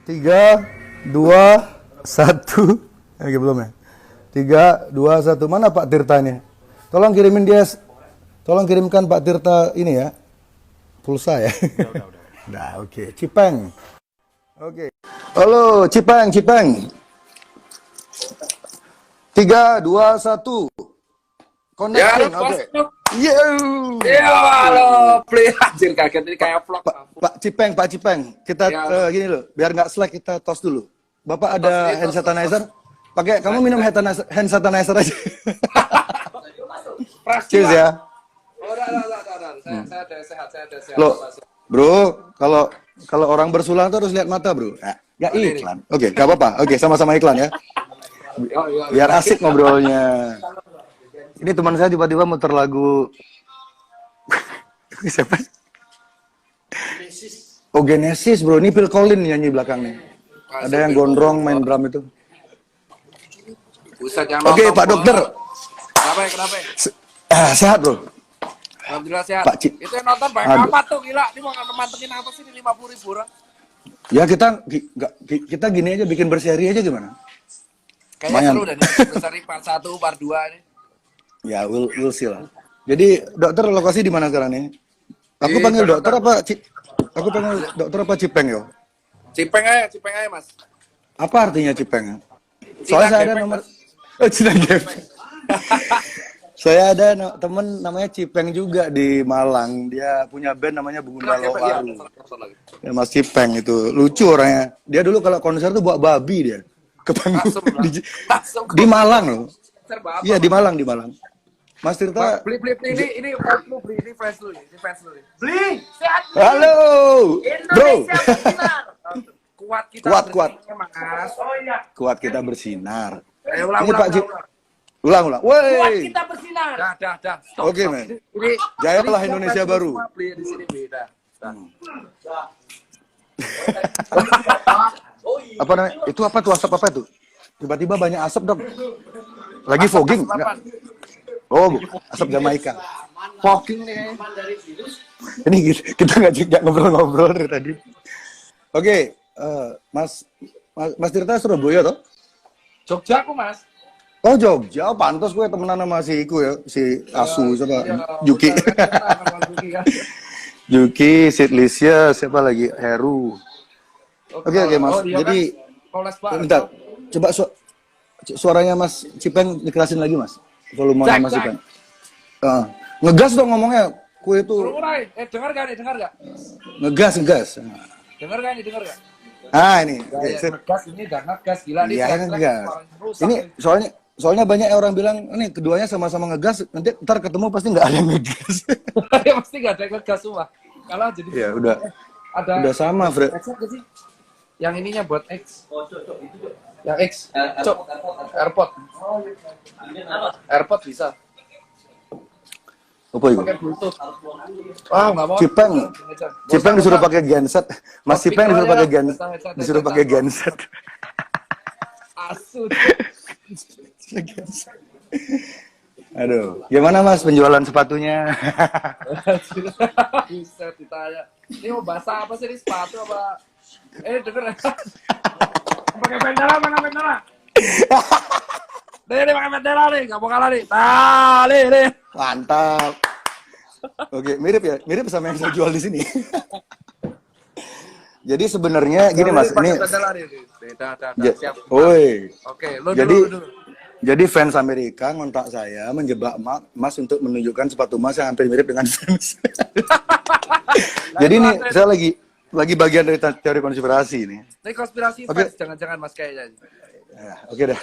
3, 2, 1. Oke, belum ya? 3, 2, 1. Mana Pak Tirtanya? Tolong kirimin dia. Tolong kirimkan Pak Tirta ini ya. Pulsa ya. Udah. Nah, oke. Cipeng. Oke. Halo, Cipeng. 3, 2, 1. Connecting. Oke. Halo, play anjir kaget ini kayak vlog. Pak Cipeng, kita gini loh, biar nggak slack kita tos dulu. Bapak ada hand sanitizer? Pakai, kamu minum hand sanitizer aja. Cheers ya. Saya ada sehat. Loh, bro, kalau orang bersulang tuh harus lihat mata, bro. Nggak iklan. Oke, nggak apa-apa. Oke, sama-sama iklan ya. Biar asik ngobrolnya. Ini teman saya tiba-tiba muter lagu. Siapa? Oh, Genesis, bro. Ini Phil Collins nyanyi belakang nih. Ada yang gondrong main drum itu. Oke, Pak Dokter. Kenapa? Sehat, bro. Alhamdulillah sehat. Pak Cip. Itu yang nonton banyak amat tuh, gila. Ini mau mantengin apa sih, 50.000 orang? Ya, kita gini aja, bikin berseri aja gimana? Kayaknya seru dan berseri part 1, part 2 nih. Ya, we'll see lah. Jadi, dokter lokasi di mana sekarang nih? Aku panggil dokter apa Cipeng yo? Cipeng aja mas. Apa artinya Cipeng? Soalnya saya ada nomor. Cina Gepeng. Saya ada temen namanya Cipeng juga di Malang. Dia punya band namanya Bunda Lowaru. Ya, Mas Cipeng itu lucu orangnya. Dia dulu kalau konser tuh bawa babi dia ke panggung di Malang loh. Iya di Malang. Mas Tirta beli ini fans lu ini fans lu beli sehat halo bro kuat mas. Oh iya kuat kita bersinar. Ayo Ini Pak Cip ulang woi kuat kita bersinar dah oke men jayalah Indonesia baru beli di sini beda apa namanya itu apa tuh asap apa itu tiba-tiba banyak asap dong lagi fogging enggak? Oh, asap Jamaika. fogging nih Ini kita nggak ngobrol-ngobrol dari tadi. Oke, Mas Tirta Surabaya toh? Jogja aku mas. Oh Jogja, pantas gue temenan sama si Iku ya, si Asu siapa? Yuki. Yuki, Sidlisya, siapa lagi? Heru. Oke Mas. Jadi bentar, coba suaranya Mas Cipeng dikerasin lagi Mas. Volume Mas Cipeng. Ngegas dong ngomongnya. Kue itu. Dengar gak? Ngegas. Dengar gak? Ini. Ngegas ini dan ngegas gila nih. Iya ngegas. Ini soalnya banyak orang bilang ini keduanya sama-sama ngegas. Nanti ntar ketemu pasti nggak ada yang ngegas. Ya pasti nggak ada yang ngegas semua. Kalau jadi. Ya udah. Udah sama, Fred. Yang ininya buat X. Yang X. AirPod. AirPod bisa. Apa itu? Pakai Bluetooth. Wah, nggak mau. Cipeng disuruh pakai genset. Mas Cipeng disuruh pakai genset. Asu. Aduh, gimana Mas penjualan sepatunya? Bisa ditanya. Ini mau basah apa sih ini sepatu apa? Denger. Pakai bendera, Nih, pakai bendera nih, nggak mau kalah nih. Nih. Mantap. Oke, mirip sama yang saya jual di sini. Jadi sebenarnya gini Mas, ini. Siap. Oi. Oke, lu dulu. Jadi fans Amerika ngontak saya menjebak Mas untuk menunjukkan sepatu Mas yang hampir mirip dengan fans. Jadi ini saya lagi bagian dari teori konspirasi ini. Ini konspirasi fans, jangan-jangan Mas kayaknya. Ya, oke dah.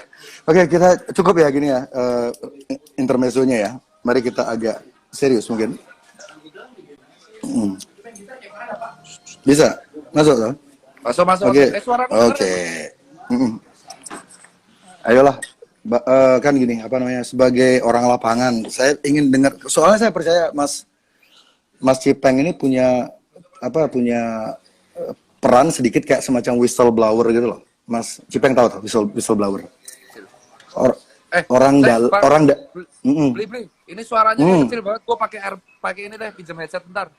Oke, kita cukup ya gini ya intermezzonya ya. Mari kita agak serius mungkin. Bisa masuk loh. Masuk. Oke. Oke. Ayolah. Kan gini, apa namanya, sebagai orang lapangan, saya ingin dengar, soalnya saya percaya Mas Cipeng ini punya peran sedikit kayak semacam whistleblower gitu loh. Mas Cipeng tahu whistleblower? Beli. Ini suaranya kecil banget, gua pakai ini deh, pinjam headset bentar.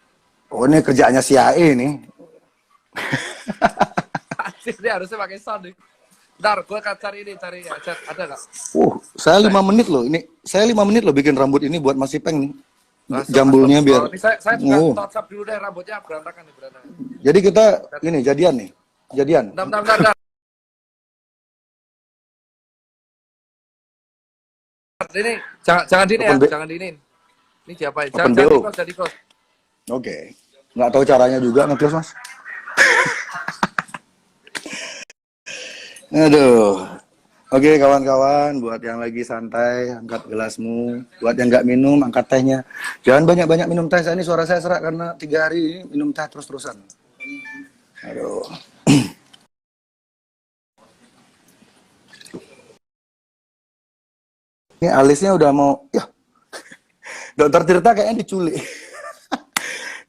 Oh, ini kerjaannya CIA ini. Ini harusnya pakai sound nih. Ntar gue akan cari headset. Ada nggak? Saya 5 menit loh. Ini saya 5 menit loh bikin rambut ini buat Mas Ipeng nih. Masuk, Jambulnya masuk. biar. Oh, ini saya juga touch up dulu deh, rambutnya berantakan nih, berantakan. Jadi kita ini jadian nih. Jadian. Bentar. Ini jangan dini ya, jangan dinin. Ini diapain? Jangan di close. Oke. Nggak tahu caranya juga nge-close, Mas. Aduh. Oke kawan-kawan, buat yang lagi santai, angkat gelasmu. Buat yang nggak minum, angkat tehnya. Jangan banyak-banyak minum teh. Saya ini suara saya serak karena 3 hari ini minum teh terus-terusan. Aduh. Ini alisnya udah mau, ya. Dokter Tirta kayaknya diculik.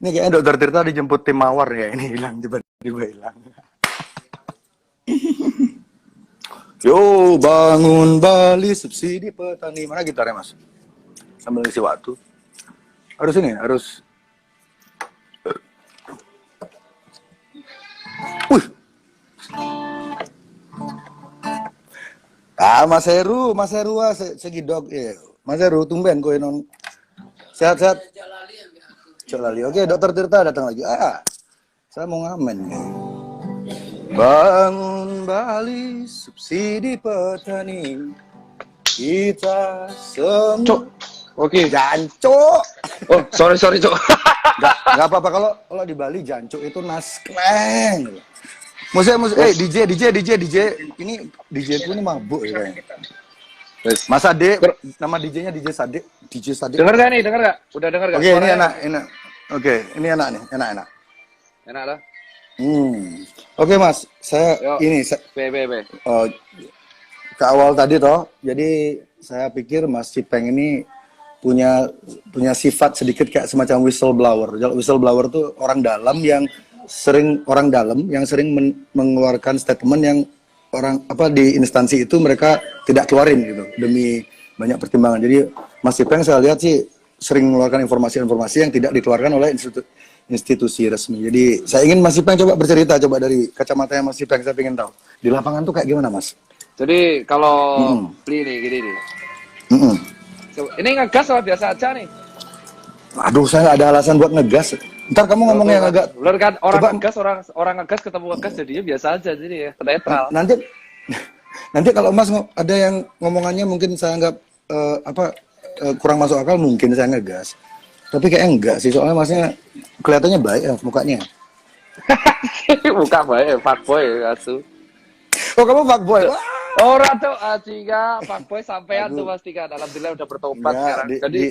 Ini kayaknya Dokter Tirta dijemput tim mawar ya. Ini hilang, tiba-tiba hilang. Yo, bangun Bali, subsidi petani. Mana gitarnya, Mas? Sambil ngisi waktu. Harus ini, harus. Wih. Mas Heru segidok ya. Mas Heru tumben kowe non. Sehat-sehat. Lali. Oke, Dokter Tirta datang lagi. Saya mau ngamen nih. Bangun Bali, subsidi petani. Kita semua. Cuk. Oke. Jancuk. Oh, sorry, Cuk. Gak apa-apa kalau di Bali jancuk itu naskleng. Musik DJ. Ini DJ ku ini mabuk ya kayaknya. Mas Ade, nama DJ-nya DJ Sade. Dengar gak nih? Udah dengar gak? Oke, ini enak. Oke, ini enak nih, enak. Enak lah. Oke Mas, saya ke awal tadi toh. Jadi saya pikir Mas Ipeng ini punya sifat sedikit kayak semacam whistleblower. Whistleblower tuh orang dalam yang sering mengeluarkan statement yang di instansi itu mereka tidak keluarin gitu demi banyak pertimbangan. Jadi Mas Ipeng saya lihat sih sering mengeluarkan informasi-informasi yang tidak dikeluarkan oleh institusi resmi. Jadi saya ingin Mas Ipeng coba bercerita dari kacamatanya Mas Ipeng, saya ingin tahu di lapangan tuh kayak gimana Mas? Jadi kalau beli nih gini nih. Ini ngegas lah biasa aja nih. Aduh, saya nggak ada alasan buat ngegas. Ntar kamu ngomong yang agak. Bener kan orang ngegas ketemu ngegas jadinya biasa aja jadi ya netral. Nanti kalau Mas ada yang ngomongannya mungkin saya anggap kurang masuk akal, mungkin saya ngegas. Tapi kayak enggak sih, soalnya Masnya kelihatannya baik ya mukanya. Muka baik, fuckboy asu. Oh, kamu fuckboy? Ora tuh Aciga, fuckboy sampean tuh pastikan. Alhamdulillah udah bertobat sekarang. Jadi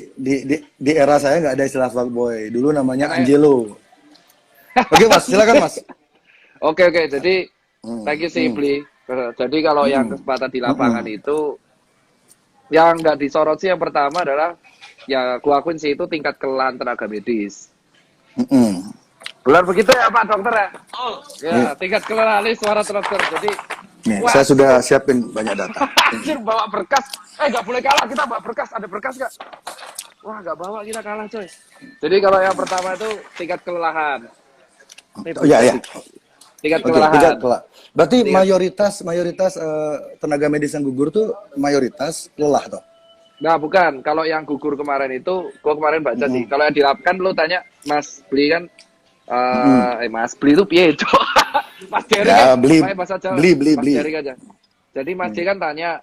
di era saya nggak ada istilah fuckboy. Dulu namanya Angelo. Oke Mas, silakan Mas. Oke. Jadi thank you Simply. Jadi kalau yang kesempatan di lapangan itu yang nggak disorot sih yang pertama adalah ya aku akuin sih itu tingkat kelelahan tenaga medis. Benar begitu ya Pak Dokter ya? Ya, tingkat kelelahan suara dokter. Jadi saya sudah siapin banyak data. Anjir, bawa berkas. Nggak boleh kalah, kita bawa berkas. Ada berkas nggak? Wah, nggak bawa, kita kalah coy. Jadi kalau yang pertama itu tingkat kelelahan. Iya. Tingkat kelelahan. Berarti mayoritas tenaga medis yang gugur tuh mayoritas lelah toh? Nah, bukan. Kalau yang gugur kemarin itu, gua kemarin baca sih. Kalau yang dilakukan lu tanya Mas Beli kan, Mas Beli itu piye, Cok? Mas Jerry ya, kan, beli Mas Jerry aja. Jadi Mas Jerry kan tanya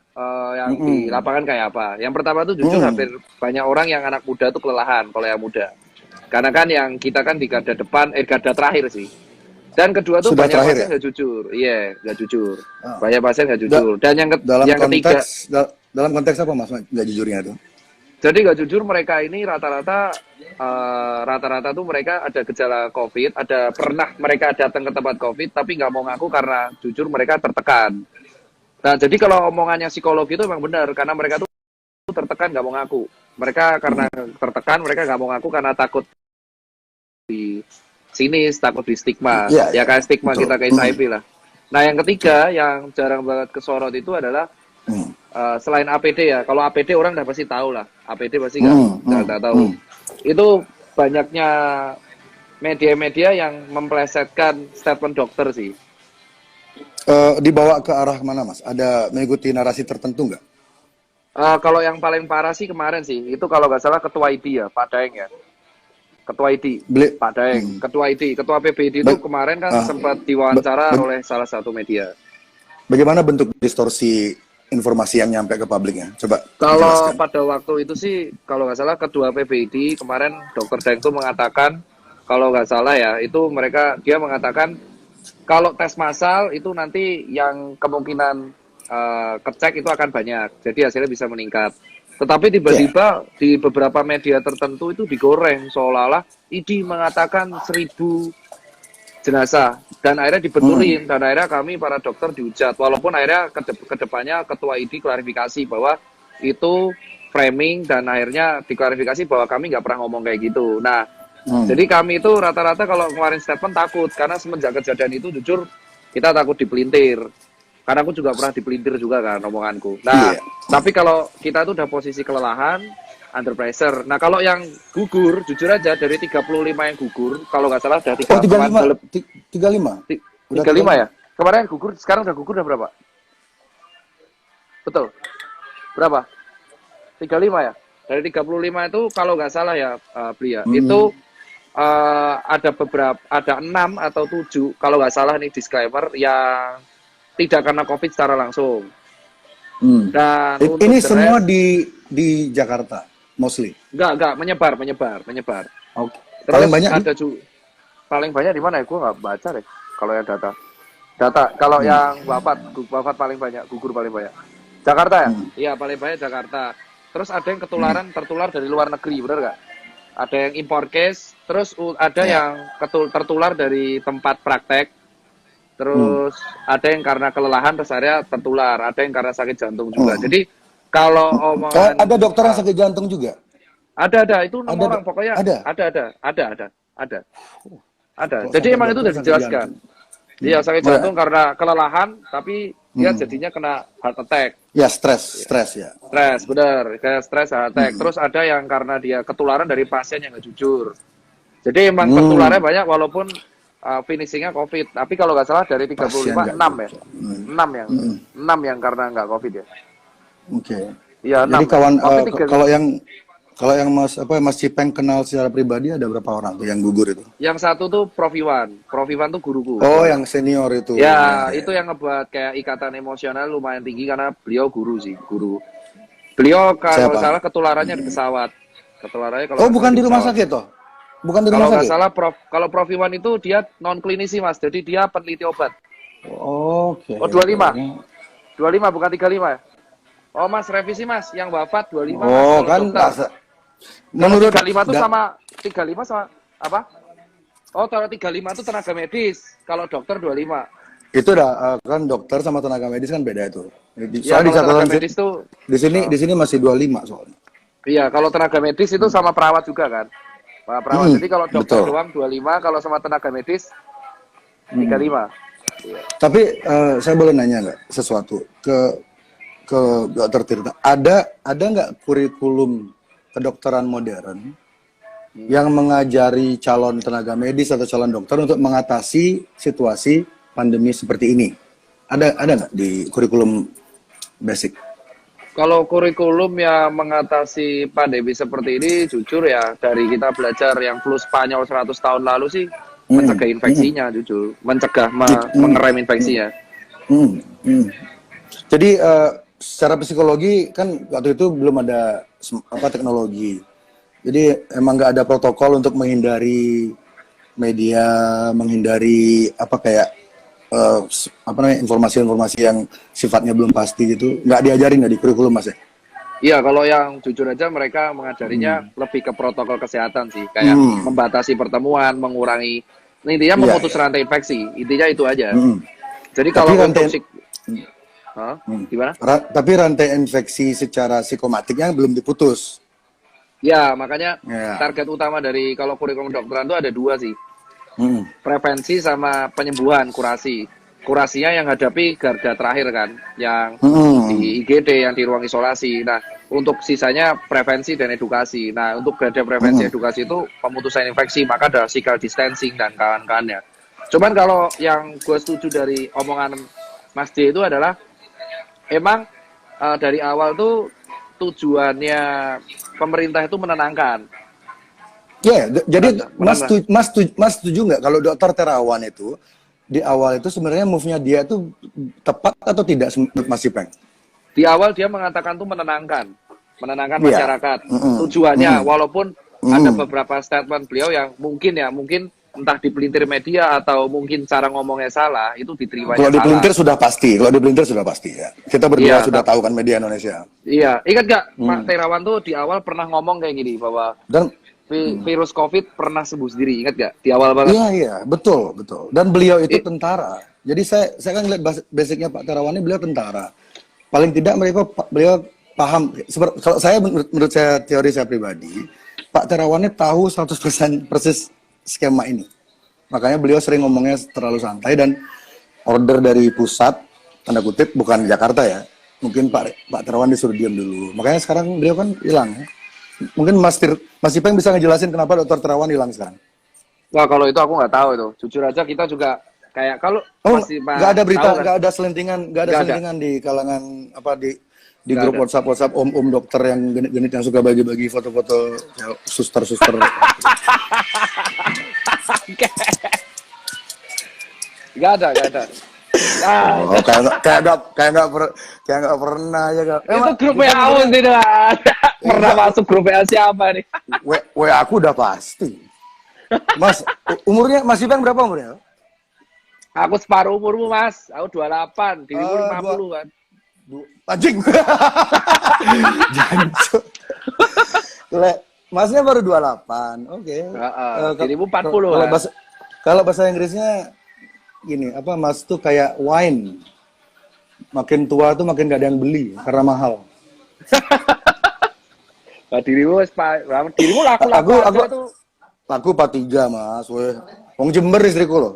yang di lapangan kayak apa. Yang pertama tuh jujur hampir banyak orang yang anak muda tuh kelelahan kalau yang muda. Karena kan yang kita kan di garda depan, garda terakhir sih. Dan kedua tuh sudah banyak pasien nggak jujur. Iya, nggak jujur. Banyak pasien nggak jujur. Dan yang ketiga. Dalam konteks apa Mas nggak jujurnya tuh? Jadi nggak jujur mereka ini rata-rata tuh mereka ada gejala COVID, pernah mereka datang ke tempat COVID tapi nggak mau ngaku karena jujur mereka tertekan. Nah jadi kalau omongannya psikologi itu memang benar karena mereka tuh tertekan nggak mau ngaku. Mereka karena tertekan mereka nggak mau ngaku karena takut di sini, takut di stigma. Ya kayak stigma betul. Kita kayak HIV lah. Nah yang ketiga yang jarang banget kesorot itu adalah selain APD ya, kalau APD orang udah pasti tahu lah, APD pasti nggak tahu. Itu banyaknya media-media yang memplesetkan statement dokter sih. Dibawa ke arah mana, Mas? Ada mengikuti narasi tertentu nggak? Kalau yang paling parah sih kemarin sih, itu kalau nggak salah ketua ID ya, Pak Daeng ya. Ketua ID, Beli, Pak Daeng, hmm. ketua ID, ketua PBD itu Ba- kemarin kan ah, sempat ba- diwawancara ba- oleh salah satu media. bagaimana bentuk distorsi informasi yang nyampe ke publiknya? Coba Kalau jelaskan. pada waktu itu sih, kalau nggak salah ketua PBD kemarin Dokter Daeng itu mengatakan, kalau nggak salah ya, itu dia mengatakan kalau tes massal itu nanti yang kemungkinan kecek itu akan banyak, jadi hasilnya bisa meningkat. Tetapi Ya. tiba-tiba di beberapa media tertentu itu digoreng seolah-olah ID mengatakan 1.000 jenazah dan akhirnya Hmm. dibeturin dan akhirnya kami para dokter dihujat walaupun akhirnya kedepannya ketua ID klarifikasi bahwa itu framing dan akhirnya diklarifikasi bahwa kami nggak pernah ngomong kayak gitu. Nah, Hmm. jadi kami itu rata-rata kalau ngeluarin statement takut karena semenjak kejadian itu jujur kita takut dipelintir. Karena aku juga pernah dipelintir juga kan omonganku. Nah, Iya. tapi kalau kita tuh udah posisi kelelahan, under pressure. Nah, kalau yang gugur, jujur aja dari 35 yang gugur, kalau nggak salah udah Oh, 3 kemarin 35. Udah 35 ya? 35. Kemarin gugur, sekarang udah gugur udah berapa? Betul. Berapa? 35 ya? Dari 35 itu kalau nggak salah ya, Bli ya, Hmm. itu ada 6 atau 7 kalau nggak salah nih disclaimer yang tidak karena COVID secara langsung. Hmm. Dan untuk Ini the semua rest, di Jakarta, mostly. enggak, menyebar. Oke. Paling Terus banyak di? ada paling banyak di mana ya? Gue nggak baca deh kalau yang data. Kalau Hmm. yang wafat paling banyak, gugur paling banyak. Jakarta ya? Hmm. Iya, paling banyak Jakarta. Terus ada yang tertular dari luar negeri, bener nggak? Ada yang import case, terus ada Ya. yang tertular dari tempat praktek, Hmm. terus ada yang karena kelelahan terus akhirnya tertular, ada yang karena sakit jantung juga. Oh. Jadi kalau Oh, omongan ada dokter yang sakit jantung juga? ada itu 6 Ada, orang pokoknya ada. ada. Ada. Kok Jadi sampai emang itu dokter udah sakit dijelaskan. jantung? Iya, sakit Oh, ya. jantung karena kelelahan, tapi dia Hmm. jadinya kena heart attack. Ya, stres ya. Stres, bener. Kayak stres, heart attack. Hmm. Terus ada yang karena dia ketularan dari pasien yang nggak jujur. Jadi emang Hmm. tertularnya banyak walaupun finishingnya COVID. Tapi kalau nggak salah dari Pasien 35, nggak 6 ya. jujur. Hmm. Hmm. 6 yang karena nggak COVID ya. Oke. Iya, 6 Jadi ya. kawan, COVID 3. kalau yang Mas Cipeng kenal secara pribadi ada berapa orang tuh yang gugur itu? Yang satu tuh Prof Iwan. Prof Iwan tuh guruku. Oh, yang senior itu. Ya, Ya. itu yang ngebuat kayak ikatan emosional lumayan tinggi karena beliau guru sih, guru. Beliau kalau Siapa? salah ketularannya di pesawat. Ketularannya kalau Oh, nggak bukan salah di rumah pesawat. sakit toh? Bukan di Kalau rumah nggak sakit? salah kalau Prof Iwan itu dia non klinisi Mas, jadi dia peneliti obat. Oke. Oh 25, 25 bukan 35 ya? Oh Mas revisi Mas, yang wafat 25 Mas Oh, kalau kan dokter. Kalau menurut 35 itu da- sama 35 sama apa? Oh kalau 35 itu tenaga medis, kalau dokter 25. itu udah kan dokter sama tenaga medis kan beda itu. Ya Soalnya di kalau tenaga catatan medis tuh di sini masih 25 soalnya. iya, kalau tenaga medis itu sama perawat juga kan. Pak perawat. Hmm, Jadi kalau dokter betul. doang 25, kalau sama tenaga medis 35. Iya. Tapi saya boleh nanya nggak sesuatu ke Dokter Tirta? Ada nggak kurikulum kedokteran modern yang mengajari calon tenaga medis atau calon dokter untuk mengatasi situasi pandemi seperti ini? Ada nggak di kurikulum basic? Kalau kurikulum yang mengatasi pandemi seperti ini, jujur ya, dari kita belajar yang flu Spanyol 100 tahun lalu sih, mencegah infeksinya, jujur. Mencegah, mengerem infeksinya. Hmm, hmm. Jadi secara psikologi kan waktu itu belum ada teknologi. Jadi emang nggak ada protokol untuk menghindari media, menghindari informasi-informasi yang sifatnya belum pasti gitu. Nggak diajarin nggak di kurikulum Mas ya? Iya, kalau yang jujur aja mereka mengajarinya lebih ke protokol kesehatan sih, kayak membatasi pertemuan, mengurangi, intinya memutus rantai infeksi, intinya itu aja. Jadi kalau untuk gimana? Tapi rantai infeksi secara psikomatiknya belum diputus. Ya, makanya target utama dari kalau kurikulum kedokteran itu ada 2 sih. Prevensi sama penyembuhan, kurasi. Kurasinya yang hadapi garda terakhir kan, yang di IGD, yang di ruang isolasi. Nah, untuk sisanya prevensi dan edukasi. Nah, untuk garda prevensi edukasi itu pemutusan infeksi, maka ada physical distancing dan kawan-kawannya. Cuman kalau yang gue setuju dari omongan Mas D itu adalah emang dari awal tuh tujuannya pemerintah itu menenangkan. Ya, jadi Menenang. Mas setuju nggak kalau Dokter Terawan itu di awal itu sebenarnya move-nya dia itu tepat atau tidak menurut Mas Ipeng? Di awal dia mengatakan tuh menenangkan Iya. masyarakat. Tujuannya, walaupun ada Mm-mm. beberapa statement beliau yang mungkin entah dipelintir media atau mungkin cara ngomongnya salah, itu diterimanya Kalau salah. dipelintir sudah pasti, ya. Kita berdua Iya, sudah tahu kan media Indonesia. iya. Ingat gak, Pak Terawan tuh di awal pernah ngomong kayak gini bahwa Dan virus COVID pernah sembuh sendiri. Ingat gak? Di awal banget. iya, betul. Dan beliau itu tentara. Jadi saya kan lihat basicnya Pak Terawan ini beliau tentara. Paling tidak beliau paham. Kalau saya menurut saya teori saya pribadi, Pak Terawan ini tahu 100% persis skema ini. Makanya beliau sering ngomongnya terlalu santai dan order dari pusat, tanda kutip, bukan Jakarta ya. Mungkin Pak Terawan disuruh diam dulu. Makanya sekarang beliau kan hilang ya. Mungkin Mas Ipeng bisa ngejelasin kenapa Dokter Terawan hilang sekarang. Wah, kalau itu aku nggak tahu itu. Jujur aja kita juga kayak kalau masih nggak ada berita, tahu kan? nggak ada selentingan di kalangan apa di Nggak grup ada. WhatsApp om dokter yang genit-genit yang suka bagi-bagi foto-foto ya, suster. Nggak ada. Ah, Oh, kayak nggak pernah ya kak. itu grup WA tidak ada. Pernah masuk grup WA siapa nih? Aku udah pasti. Mas, umurnya Mas Ipeng berapa umurnya? Aku separuh umurmu, Mas. Aku 28, dirimu 50 kan. Anjing. Jancuk. Masnya baru 28. Oke. Dirimu 40 kan. Kalau bahasa Inggrisnya gini, apa Mas tuh kayak wine. Makin tua tuh makin gak ada yang beli karena mahal. Nah, dirimu laku-laku aja tuh. Aku 43 Mas, weh. Wong Jember istriku loh.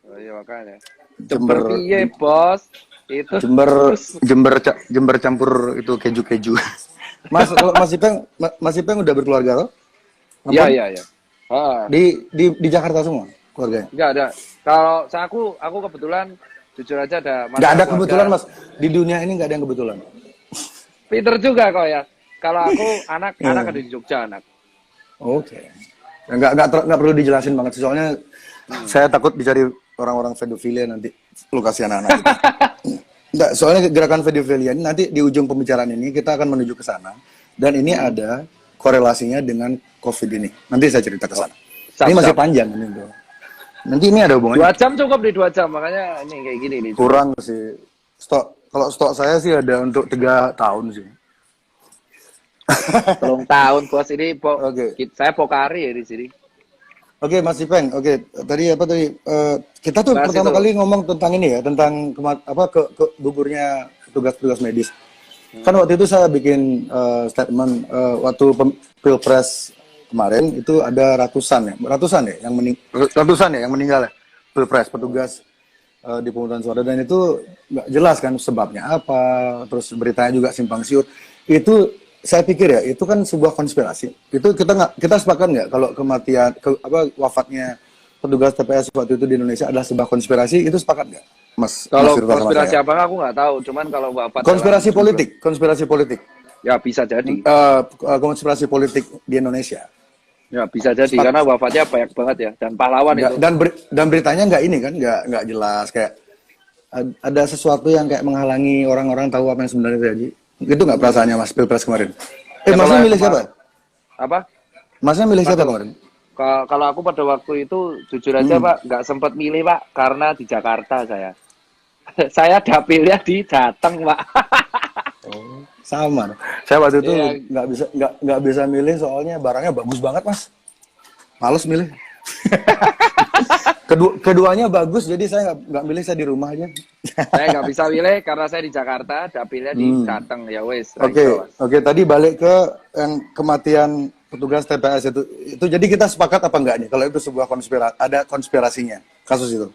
Oh iya makanya. Jember Piye, Bos? Itu Jember campur itu keju. Mas, kalau Mas Ipeng udah berkeluarga loh? Iya. Di Jakarta semua keluarganya? Enggak ada. Kalau aku kebetulan jujur aja ada Nggak ada kebetulan Mas. Di dunia ini nggak ada yang kebetulan. Pinter juga kok ya. Kalau aku anak ada di Jogja anak. Oke. Nggak perlu dijelasin banget. Soalnya saya takut dicari orang-orang pedofilia nanti lokasi anak-anak itu. Nggak, soalnya gerakan pedofilia ini nanti di ujung pembicaraan ini kita akan menuju ke sana. Dan ini ada korelasinya dengan COVID ini. Nanti saya cerita ke sana. Ini masih panjang ini bro. Nanti ini ada hubungannya. 2 jam cukup di 2 jam, makanya ini kayak gini nih. Kurang sih. Kalau stok saya sih ada untuk 3 tahun sih. Belum tahun bos ini, Oke. saya Pokari ya di sini. Oke, Mas Ipeng. Oke, tadi apa tadi? Kita tuh Bahas pertama itu. kali ngomong tentang ini ya, tentang ke gugurnya petugas medis. Kan waktu itu saya bikin statement waktu Pilpres kemarin itu ada ratusan ya yang meninggal ya Pilpres petugas di pemungutan suara, dan itu nggak jelas kan sebabnya apa, terus beritanya juga simpang siur. Itu saya pikir ya itu kan sebuah konspirasi. Itu kita sepakat nggak kalau wafatnya petugas TPS waktu itu di Indonesia adalah sebuah konspirasi, itu sepakat nggak Mas? Kalau Mas Firda sama konspirasi saya? apa aku nggak tahu, cuman kalau Bapak Konspirasi politik ya bisa jadi. konspirasi politik di Indonesia. Ya bisa jadi karena wafatnya banyak banget ya, dan pahlawan itu. Dan beritanya nggak ini kan, nggak jelas, kayak ada sesuatu yang kayak menghalangi orang-orang tahu apa yang sebenarnya terjadi. Itu nggak perasaannya Mas Pilpres kemarin? Ya, Masnya milih siapa? Apa? Masnya milih siapa kemarin? Kalau aku pada waktu itu jujur aja Pak, nggak sempat milih Pak, karena di Jakarta saya. Saya dapilnya di Jateng Pak. Oh, sama. Saya waktu itu nggak bisa milih soalnya barangnya bagus banget Mas. Males milih. Keduanya bagus, jadi saya nggak milih, saya di rumah aja. Saya nggak bisa milih karena saya di Jakarta, dapilnya di Jateng ya wes. Oke. Tadi balik ke yang kematian petugas TPS itu jadi kita sepakat apa enggak nih kalau itu sebuah ada konspirasinya kasus itu?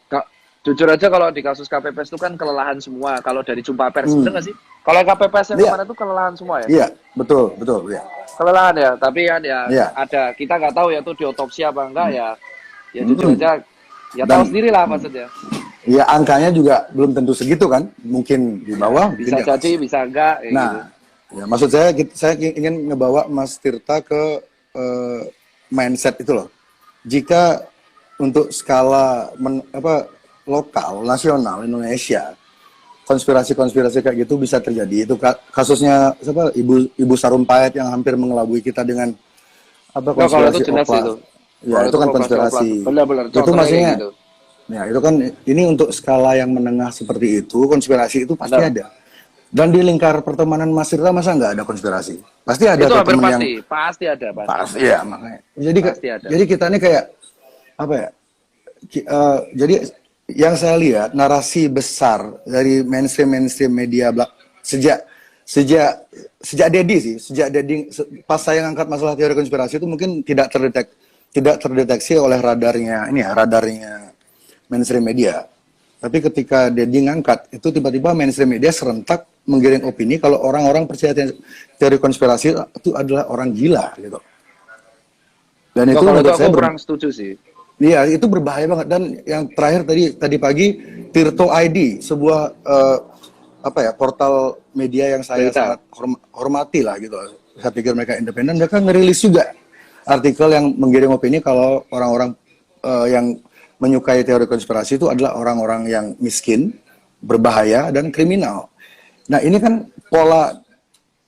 Jujur aja kalau di kasus KPPS itu kan kelelahan semua. Kalau dari jumpa pers, bener nggak sih? Kalau KPPS yang kemarin itu kelelahan semua ya? Iya, betul ya. Kelelahan ya, tapi kan ya Iya. ada, kita nggak tahu ya tuh diotopsi apa enggak ya. Ya jujur aja Ya Dan- tahu sendiri lah maksudnya. Ya angkanya juga belum tentu segitu kan, mungkin di bawah, mungkin Bisa di atas. jadi, bisa enggak. Kayak gitu. Nah, ya maksud saya ingin ngebawa Mas Tirta ke mindset itu loh. Jika untuk skala lokal, nasional Indonesia, konspirasi-konspirasi kayak gitu bisa terjadi. Itu kasusnya siapa? Ibu Sarumpayat yang hampir mengelabui kita dengan apa Nah, kalau konspirasi itu jelas oplas. itu. Ya, Kalau itu kan oplas, konspirasi. benar-benar. Itu Contohnya maksudnya kayak gitu. ya, itu kan ini untuk skala yang menengah seperti itu, konspirasi itu pasti Benar. ada. Dan di lingkar pertemanan Mas Tirta masa nggak ada konspirasi? Pasti ada Itu tuh hampir temen yang pasti ada, pasti. pasti ya makanya. Jadi Pasti ada. jadi kita ini kayak apa ya? Jadi yang saya lihat narasi besar dari mainstream media sejak Dedi pas saya ngangkat masalah teori konspirasi itu mungkin tidak terdeteksi oleh radarnya mainstream media. Tapi ketika Dedi ngangkat itu tiba-tiba mainstream media serentak menggiring opini kalau orang-orang percaya teori konspirasi itu adalah orang gila gitu. Dan itu Kalau itu menurut aku saya kurang setuju sih. iya, itu berbahaya banget. Dan yang terakhir tadi pagi Tirto ID, sebuah portal media yang saya Berita. sangat hormati lah gitu. Saya pikir mereka independen, mereka ngerilis juga artikel yang menggiring opini kalau orang-orang yang menyukai teori konspirasi itu adalah orang-orang yang miskin, berbahaya dan kriminal. Nah, ini kan pola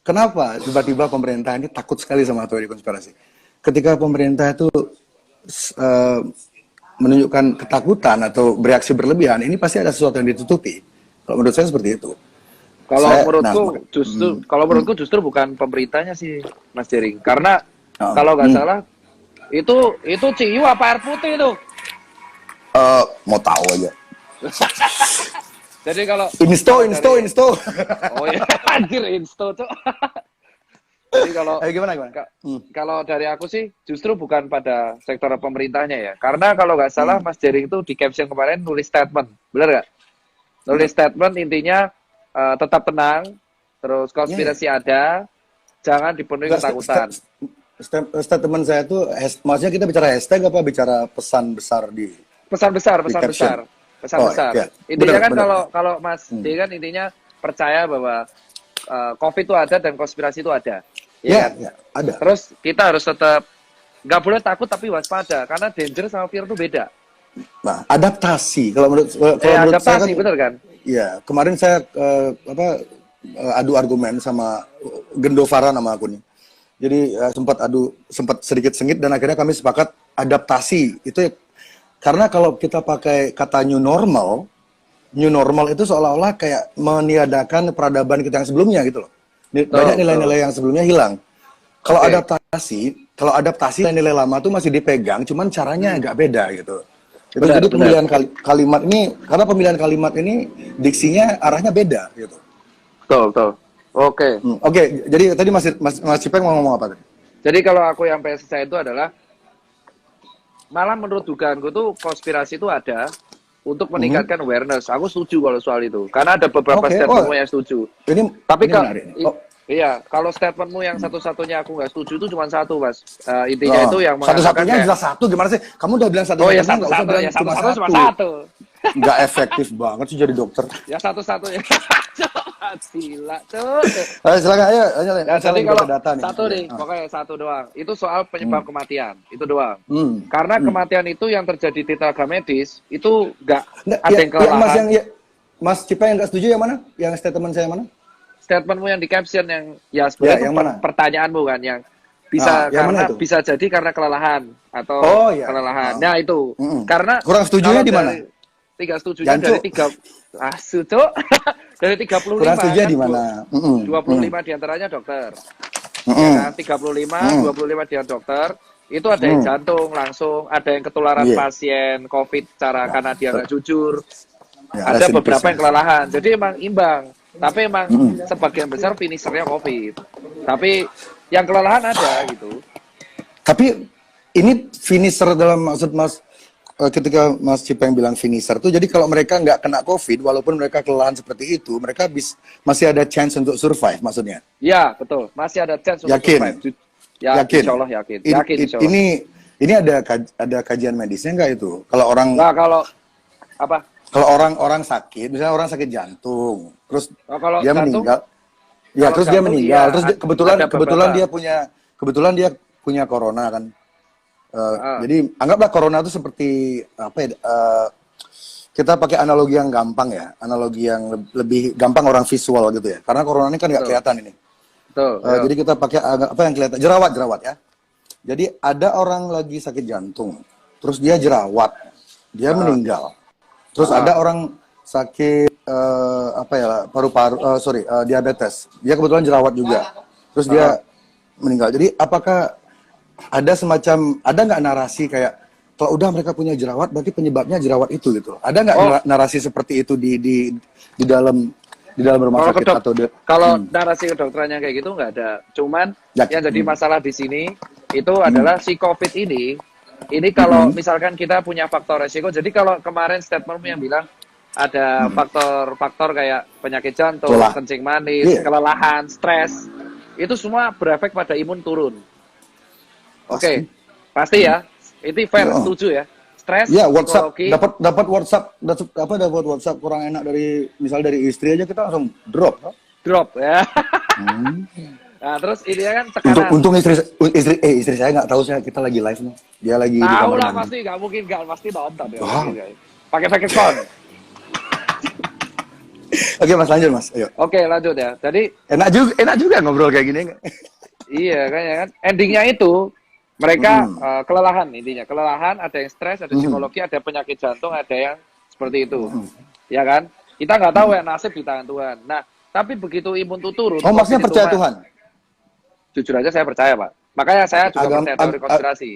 kenapa tiba-tiba pemerintah ini takut sekali sama teori konspirasi. Ketika pemerintah itu menunjukkan ketakutan atau bereaksi berlebihan, ini pasti ada sesuatu yang ditutupi. Kalau menurut saya seperti itu. Kalau menurutku justru bukan pemerintahnya sih, Mas Jering. Karena kalau nggak salah itu ciu apa air putih itu? Mau tahu aja. Jadi kalau Insto. Oh ya, anjir insto tuh. Jadi Gimana? Kalau dari aku sih justru bukan pada sektor pemerintahnya ya. Karena kalau nggak salah Mas Jering itu di caption kemarin nulis statement, benar nggak? Nulis statement intinya tetap tenang, terus konspirasi ada, jangan dipenuhi ketakutan. Statement saya tuh, maksudnya kita bicara hashtag apa bicara pesan besar di Pesan besar. iya. Intinya Benar. kalau Mas D kan intinya percaya bahwa COVID itu ada dan konspirasi itu ada. Ya, Kan? ya, ada. Terus kita harus tetap nggak boleh takut tapi waspada karena danger sama fear itu beda. Nah, adaptasi. Kalau menurut saya Adaptasi kan, bener kan? ya kemarin saya adu argumen sama Gendovara nama akunnya. Jadi sempat sedikit sengit dan akhirnya kami sepakat adaptasi itu karena kalau kita pakai kata new normal itu seolah-olah kayak meniadakan peradaban kita yang sebelumnya gitu loh. Banyak nilai-nilai yang sebelumnya hilang. Kalau adaptasi nilai lama tuh masih dipegang, cuman caranya agak beda gitu. Jadi pemilihan kalimat ini, karena pemilihan kalimat ini diksinya arahnya beda gitu. Betul. Oke. Oke, jadi tadi Mas Cipeng mau ngomong apa tadi? Jadi kalau aku yang pengen saya itu adalah malah menurut dugaanku tuh konspirasi itu ada untuk meningkatkan awareness. Aku setuju kalau soal itu. Karena ada beberapa statementmu yang setuju. Tapi iya, kalau statementmu yang satu-satunya aku nggak setuju itu cuma satu, Mas. Intinya itu yang mengatakan satu-satunya jelas satu. Gimana sih? Kamu udah bilang satu. Oh ya satu-satunya cuma satu. Nggak efektif banget sih jadi dokter. Ya satu-satunya. Gila, tuh. Silakan ayo. Jadi kalau satu nih, pokoknya satu doang. Itu soal penyebab kematian, itu doang. Karena kematian itu yang terjadi di tenaga medis itu nggak ada yang kelelahan. Mas Cipeng yang nggak setuju yang mana? Yang statement saya mana? Statementmu yang di caption yang ya sebenarnya yang mana? Pertanyaanmu kan yang bisa karena bisa jadi karena kelelahan atau kelelahan. Nah itu karena kurang setujunya di mana? Tiga setujunya dari 3 dari 35 kurang setuju kan, di mana? 25 diantaranya dokter. Ya kan? 35 dia dokter. Itu ada yang jantung langsung, ada yang ketularan pasien COVID karena dia nggak jujur. Ya, ada beberapa yang kelelahan. Jadi emang imbang. Tapi emang sebagian besar finishernya COVID. Tapi yang kelelahan ada gitu. Tapi ini finisher dalam maksud Mas ketika Mas Cipeng bilang finisher tuh jadi kalau mereka nggak kena COVID walaupun mereka kelelahan seperti itu mereka masih ada chance untuk survive maksudnya. Ya betul masih ada chance untuk survive. Yakin. Insya Allah yakin. Insya Allah. ini ada kajian medisnya nggak itu? Kalau orang Nah, kalau apa? kalau orang sakit, misalnya orang sakit jantung, terus Kalau dia jantung, meninggal, ya kalau terus dia jantung meninggal, iya terus ada kebetulan beberapa. dia punya corona kan. Ah, Jadi anggaplah corona itu seperti apa ya? Kita pakai analogi yang gampang ya, analogi yang lebih gampang orang visual gitu ya. Karena corona ini kan nggak betul, kelihatan ini. betul. Yo. Jadi kita pakai apa yang kelihatan, jerawat ya. Jadi ada orang lagi sakit jantung, terus dia jerawat, dia Ah, meninggal. Terus ah, ada orang sakit apa ya paru-paru, diabetes, dia kebetulan jerawat juga, terus ah. dia meninggal. Jadi apakah ada nggak narasi kayak kalau udah mereka punya jerawat, berarti penyebabnya jerawat itu gitu? Ada nggak Oh, narasi seperti itu di dalam rumah kalau sakit atau kalau narasi kedokterannya kayak gitu nggak ada. Cuman ya, yang jadi masalah di sini itu adalah si COVID ini kalau misalkan kita punya faktor resiko. Jadi kalau kemarin statementmu yang bilang ada faktor-faktor kayak penyakit jantung, Lelah. kencing manis, Iya, kelelahan, stres, itu semua berefek pada imun turun. pasti. Oke, pasti ya. Itu fair, Ya. setuju ya. Stres, Ya, WhatsApp psikologi, dapat WhatsApp kurang enak dari istri aja kita langsung drop. drop ya. Hmm. Nah, terus ini kan tekanan. Untung istri saya nggak tahu kita lagi live nih. Dia lagi di Tahu kamar lah mandi. pasti, nggak mungkin nggak pasti nonton ya. Wow. Pakai account. Oke, Mas, lanjut, Mas. Ayo. Oke, lanjut ya. Jadi Enak juga ngobrol kayak gini. iya kan endingnya itu mereka kelelahan intinya. Kelelahan, ada yang stres, ada psikologi, ada penyakit jantung, ada yang seperti itu. Ya kan? Kita nggak tahu ya nasib di tangan Tuhan. Nah, tapi begitu imun tuh turun. Oh, Masnya COVID itu percaya Tuhan? Jujur aja saya percaya, Pak. Makanya saya juga percaya teori konspirasi.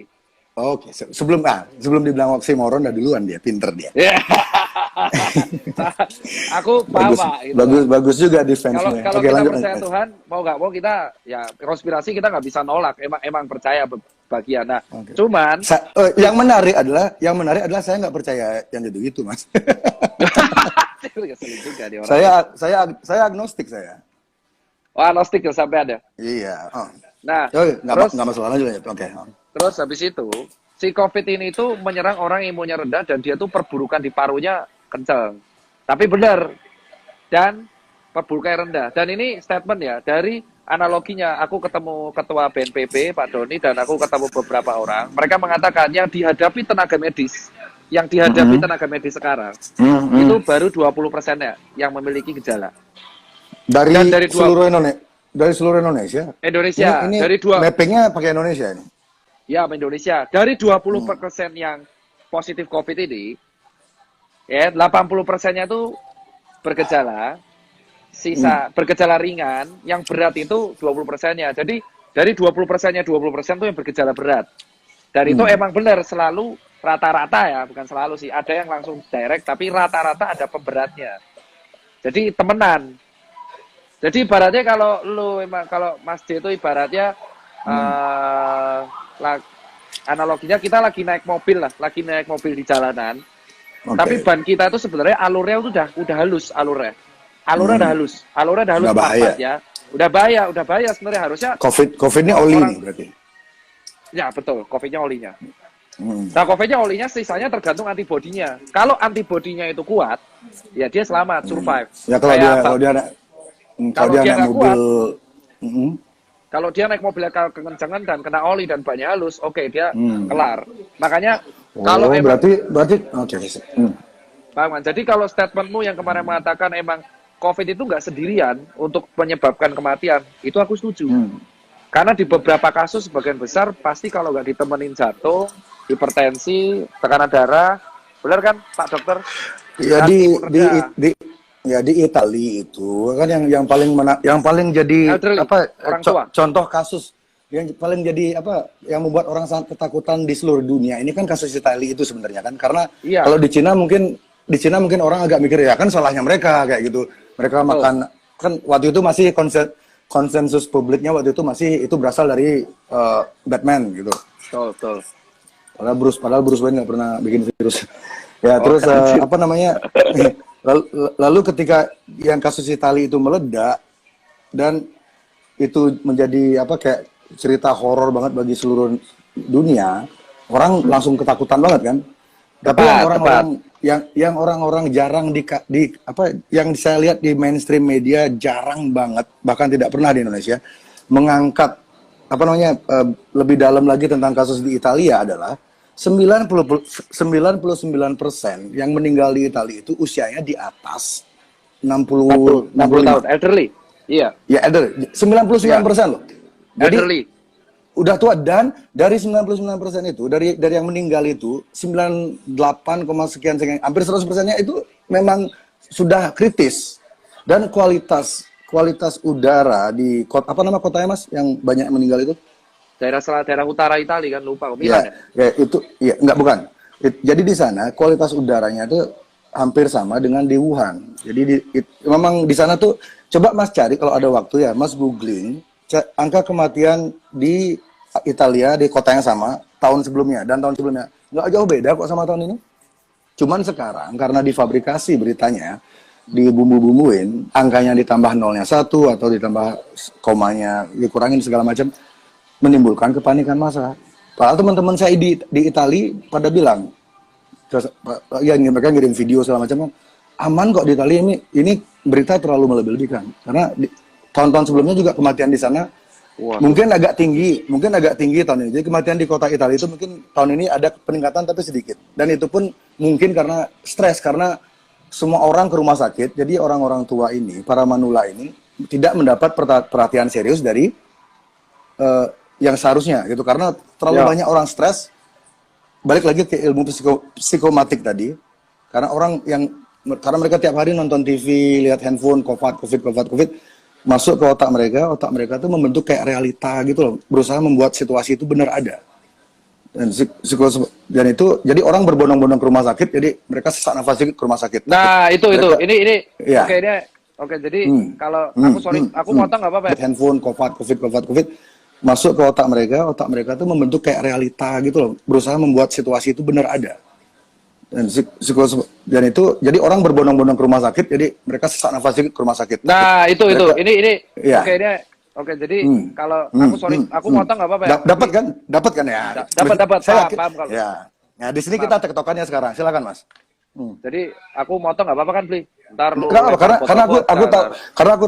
Oke, sebelum dibilang oksimoron dah duluan dia, pinter dia. Ya. Aku paham, Bagus, Pak. Gitu. bagus juga defense-nya. Kalau Oke, kita lanjut. percaya Tuhan, mau nggak mau kita ya konspirasi kita nggak bisa nolak. Emang percaya bagian. Nah, Oke. cuman Yang menarik adalah saya nggak percaya yang gitu, Mas. keselin juga nih orang. Saya agnostik saya. Wah, agnostik ya sampai ada. Iya. Oh. Nah, Nggak masalah lanjut ya. Oke. terus habis itu si COVID ini tuh menyerang orang imunnya rendah dan dia tuh perburukan di parunya kencang. Tapi benar. Dan perburukan rendah. Dan ini statement ya dari analoginya. Aku ketemu ketua BNPB Pak Doni dan aku ketemu beberapa orang. Mereka mengatakan yang dihadapi tenaga medis tenaga medis sekarang itu baru 20%-nya yang memiliki gejala. Dari Dan dari seluruh Indonesia. Indonesia Ini dari dua mappingnya pakai Indonesia ini. ya Indonesia dari 20% yang positif COVID ini ya 80%-nya itu bergejala, sisa bergejala ringan, yang berat itu 20%-nya. Jadi dari 20%-nya 20% itu yang bergejala berat. Dan itu emang benar selalu rata-rata ya, bukan selalu sih. Ada yang langsung direct tapi rata-rata ada pemberatnya. Jadi temenan. Jadi ibaratnya kalau Mas J itu ibaratnya analoginya kita lagi naik mobil di jalanan. Oke. Tapi ban kita itu sebenarnya alurnya itu udah halus alurnya. Alurnya udah halus Udah bahaya. pas-pas ya. Udah bahaya sebenarnya harusnya. COVID ini oli nih berarti. Ya betul, COVID-nya olinya. Nah, COVID-nya olinya sisanya tergantung antibodinya. Kalau antibodinya itu kuat, ya dia selamat, survive. Ya kalau dia naik mobil, kalau dia naik mobil kekencangan dan kena oli dan banyak halus, oke, dia kelar. Makanya kalau emang berarti oke. Paham kan? Jadi kalau statementmu yang kemarin mengatakan emang COVID itu nggak sendirian untuk menyebabkan kematian, itu aku setuju. Karena di beberapa kasus sebagian besar pasti kalau nggak ditemenin jantung, hipertensi, tekanan darah, benar kan Pak Dokter? Ya di Italia itu kan yang paling jadi orang tua. contoh kasus yang paling jadi yang membuat orang sangat ketakutan di seluruh dunia ini kan kasus Italia itu sebenarnya kan karena kalau di Cina mungkin orang agak mikir ya kan salahnya mereka kayak gitu, mereka makan kan waktu itu masih konsensus publiknya waktu itu itu berasal dari Batman gitu. Betul. Padahal Bruce Wayne nggak pernah bikin virus. Ya terus lalu ketika yang kasus Italia itu meledak dan itu menjadi kayak cerita horor banget bagi seluruh dunia, orang langsung ketakutan banget kan. Tapi yang Tepat, orang-orang tepat. yang orang-orang jarang di apa yang saya lihat di mainstream media jarang banget, bahkan tidak pernah di Indonesia mengangkat apa namanya lebih dalam lagi tentang kasus di Italia adalah 99% yang meninggal di Italia itu usianya di atas 60 60 tahun, 65. elderly. Iya, Ya, ada 99% loh. Jadi elderly. udah tua, dan dari 99% itu dari yang meninggal itu 98, sekian sekian hampir 100%-nya itu memang sudah kritis. Dan kualitas udara di kota, apa nama kotanya Mas yang banyak meninggal itu? Daerah utara Italia kan, lupa kok, Ya, Milan ya. ya itu ya enggak, bukan. Jadi di sana kualitas udaranya itu hampir sama dengan di Wuhan. Jadi memang di sana tuh, coba Mas cari kalau ada waktu ya, Mas googling angka kematian di Italia di kota yang sama tahun sebelumnya dan tahun sebelumnya. Nggak jauh beda kok sama tahun ini. Cuman sekarang karena difabrikasi beritanya, dibumbu-bumbuin, angkanya ditambah nolnya satu atau ditambah komanya dikurangin segala macam, menimbulkan kepanikan massa. Padahal teman-teman saya di Italia pada bilang, ya mereka ngirim video segala macam, aman kok di Italia, ini berita terlalu melebih-lebihkan. Karena tahun-tahun sebelumnya juga kematian di sana mungkin agak tinggi tahun ini. Jadi kematian di kota Italia itu mungkin tahun ini ada peningkatan tapi sedikit. Dan itu pun mungkin karena stres, karena semua orang ke rumah sakit. Jadi orang-orang tua ini, para manula ini tidak mendapat perhatian serius dari yang seharusnya gitu. Karena terlalu banyak orang stres. Balik lagi ke ilmu psikomatik tadi. Karena mereka tiap hari nonton TV, lihat handphone, COVID, masuk ke otak mereka tuh membentuk kayak realita gitu loh, berusaha membuat situasi itu benar ada. Dan itu jadi orang berbondong-bondong ke rumah sakit, jadi mereka sesak nafas dikit ke rumah sakit. Nah, itu ini. Ya. Oke, jadi kalau aku motong nggak apa-apa ya? Handphone, COVID, masuk ke otak mereka tuh membentuk kayak realita gitu loh, berusaha membuat situasi itu benar ada. Dan itu jadi orang berbondong-bondong ke rumah sakit, jadi mereka sesak nafas dikit ke rumah sakit. Nah, itu ini. Ya. Oke, jadi kalau aku motong nggak apa-apa ya? Dapat kan ya? Dapat. Saya Paham kalau. ya. Nah, di sini kita tektokannya sekarang. Silakan, Mas. Jadi aku motong nggak apa-apa kan, Bli? Ntar lu Kenapa? Karena aku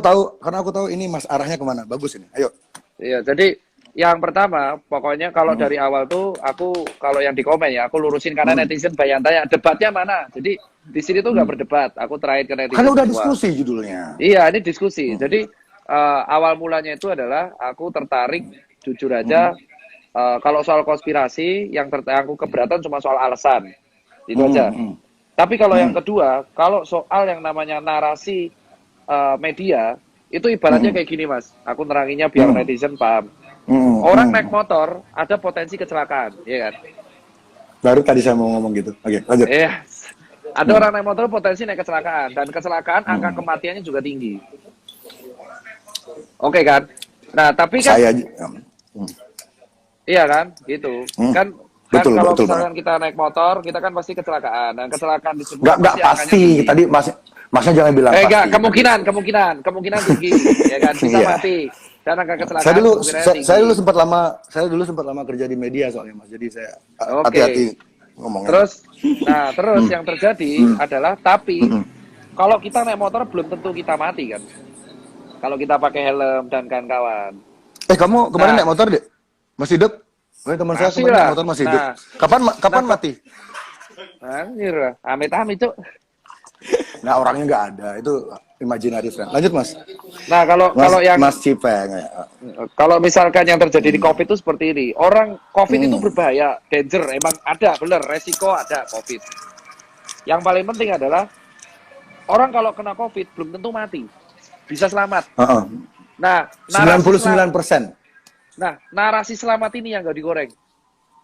aku tahu ini Mas arahnya kemana. Bagus ini. Ayo. Iya, jadi yang pertama, pokoknya kalau dari awal tuh aku kalau yang di komen ya, aku lurusin karena netizen banyak tanya debatnya mana. Jadi di sini tuh nggak berdebat. Aku terakhir ke netizen. Kan udah semua. diskusi judulnya. Iya, ini diskusi. Jadi awal mulanya itu adalah aku tertarik jujur aja kalau soal konspirasi yang aku keberatan cuma soal alasan. Itu aja. Tapi kalau yang kedua, kalau soal yang namanya narasi media, itu ibaratnya kayak gini, Mas. Aku neranginnya biar netizen paham. Orang naik motor ada potensi kecelakaan, ya kan? Baru tadi saya mau ngomong gitu. Oke, lanjut. Ada orang naik motor potensi naik kecelakaan, dan kecelakaan angka kematiannya juga tinggi. Oke kan? Nah, tapi kan iya kan? Gitu. Kan betul, kalau betul, misalkan kita naik motor, kita kan pasti kecelakaan. Dan kecelakaan disebut nggak pasti. Tadi Masnya jangan bilang pasti. Enggak, kemungkinan tinggi, ya kan? Bisa mati. Dan angka kecelakaan saya dulu sempat lama kerja di media soalnya, Mas. Jadi saya hati-hati ngomongnya. Terus yang terjadi adalah kalau kita naik motor belum tentu kita mati kan. Kalau kita pakai helm dan kawan-kawan. Kamu kemarin naik motor, Dek? Masih hidup? Teman saya kemarin naik motor masih hidup. Kapan mati? Anjir, amit-amit, Cuk. Nah, orangnya nggak ada. Itu imaginary friend. Lanjut, Mas. Nah, kalau yang Mas Cipeng ya. Kalau misalkan yang terjadi di COVID itu seperti ini. Orang COVID itu berbahaya, danger, emang ada, bener, resiko ada COVID. Yang paling penting adalah orang kalau kena COVID belum tentu mati. Bisa selamat. Nah, 99%. Narasi selamat ini yang nggak digoreng.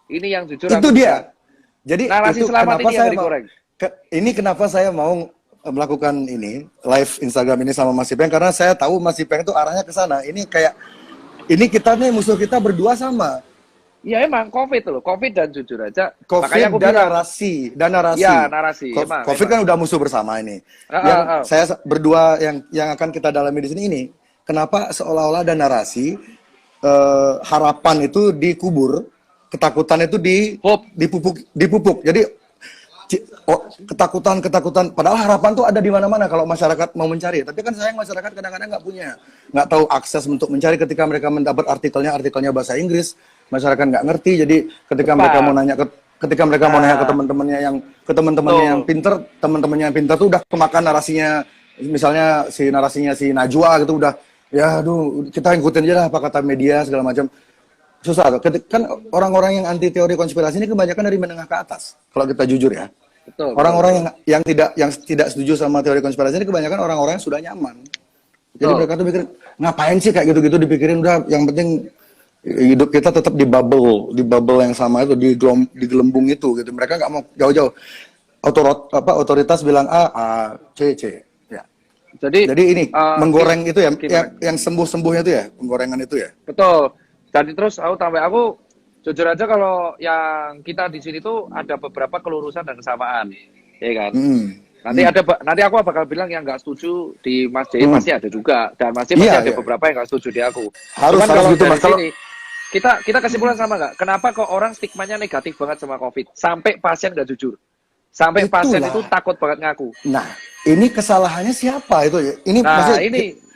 Ini yang jujur itu dia. Jadi narasi itu selamat kenapa ini yang saya digoreng. Ini kenapa saya mau melakukan ini live Instagram ini sama Mas Ipeng, karena saya tahu Mas Ipeng itu arahnya ke sana. Ini kita nih musuh kita berdua sama. Iya emang COVID loh, COVID dan jujur aja. Makanya aku bilang narasi. Ya, narasi. COVID kan udah musuh bersama ini. Yang saya berdua yang akan kita dalami di sini ini, kenapa seolah-olah ada narasi harapan itu dikubur ketakutan itu dipupuk. Jadi ketakutan. Padahal harapan tuh ada di mana-mana kalau masyarakat mau mencari. Tapi kan sayang masyarakat kadang-kadang nggak tahu akses untuk mencari. Ketika mereka mendapat artikelnya bahasa Inggris, masyarakat nggak ngerti. Jadi ketika mereka mau nanya ke teman-temannya yang pinter, teman-temannya yang pinter tuh udah kemakan narasinya. Misalnya narasinya si Najwa gitu udah, ya aduh kita ikutin aja lah apa kata media segala macam. Susah tuh. Kan orang-orang yang anti teori konspirasi ini kebanyakan dari menengah ke atas. Kalau kita jujur ya. Betul. Orang-orang yang tidak setuju sama teori konspirasi ini kebanyakan orang-orang yang sudah nyaman. Jadi mereka tuh mikir, ngapain sih kayak gitu-gitu dipikirin, udah yang penting hidup kita tetap di bubble yang sama itu, di gelembung itu gitu. Mereka nggak mau jauh-jauh. Otoritas bilang A, C. Ya. Jadi ini menggoreng itu ya, yang sembuh-sembuhnya itu ya, penggorengan itu ya. Betul. Jadi terus aku jujur aja kalau yang kita di sini tuh ada beberapa kelurusan dan kesamaan, ya kan? Nanti aku bakal bilang yang nggak setuju di Mas J pasti ada juga, dan masih ada beberapa yang nggak setuju di aku. Harus gitu Mas. Sini, kita kesimpulan sama nggak? Kenapa kok orang stigmanya negatif banget sama COVID? Sampai pasien nggak jujur, sampai pasien itu takut banget ngaku. Nah, ini kesalahannya siapa itu ya? Ini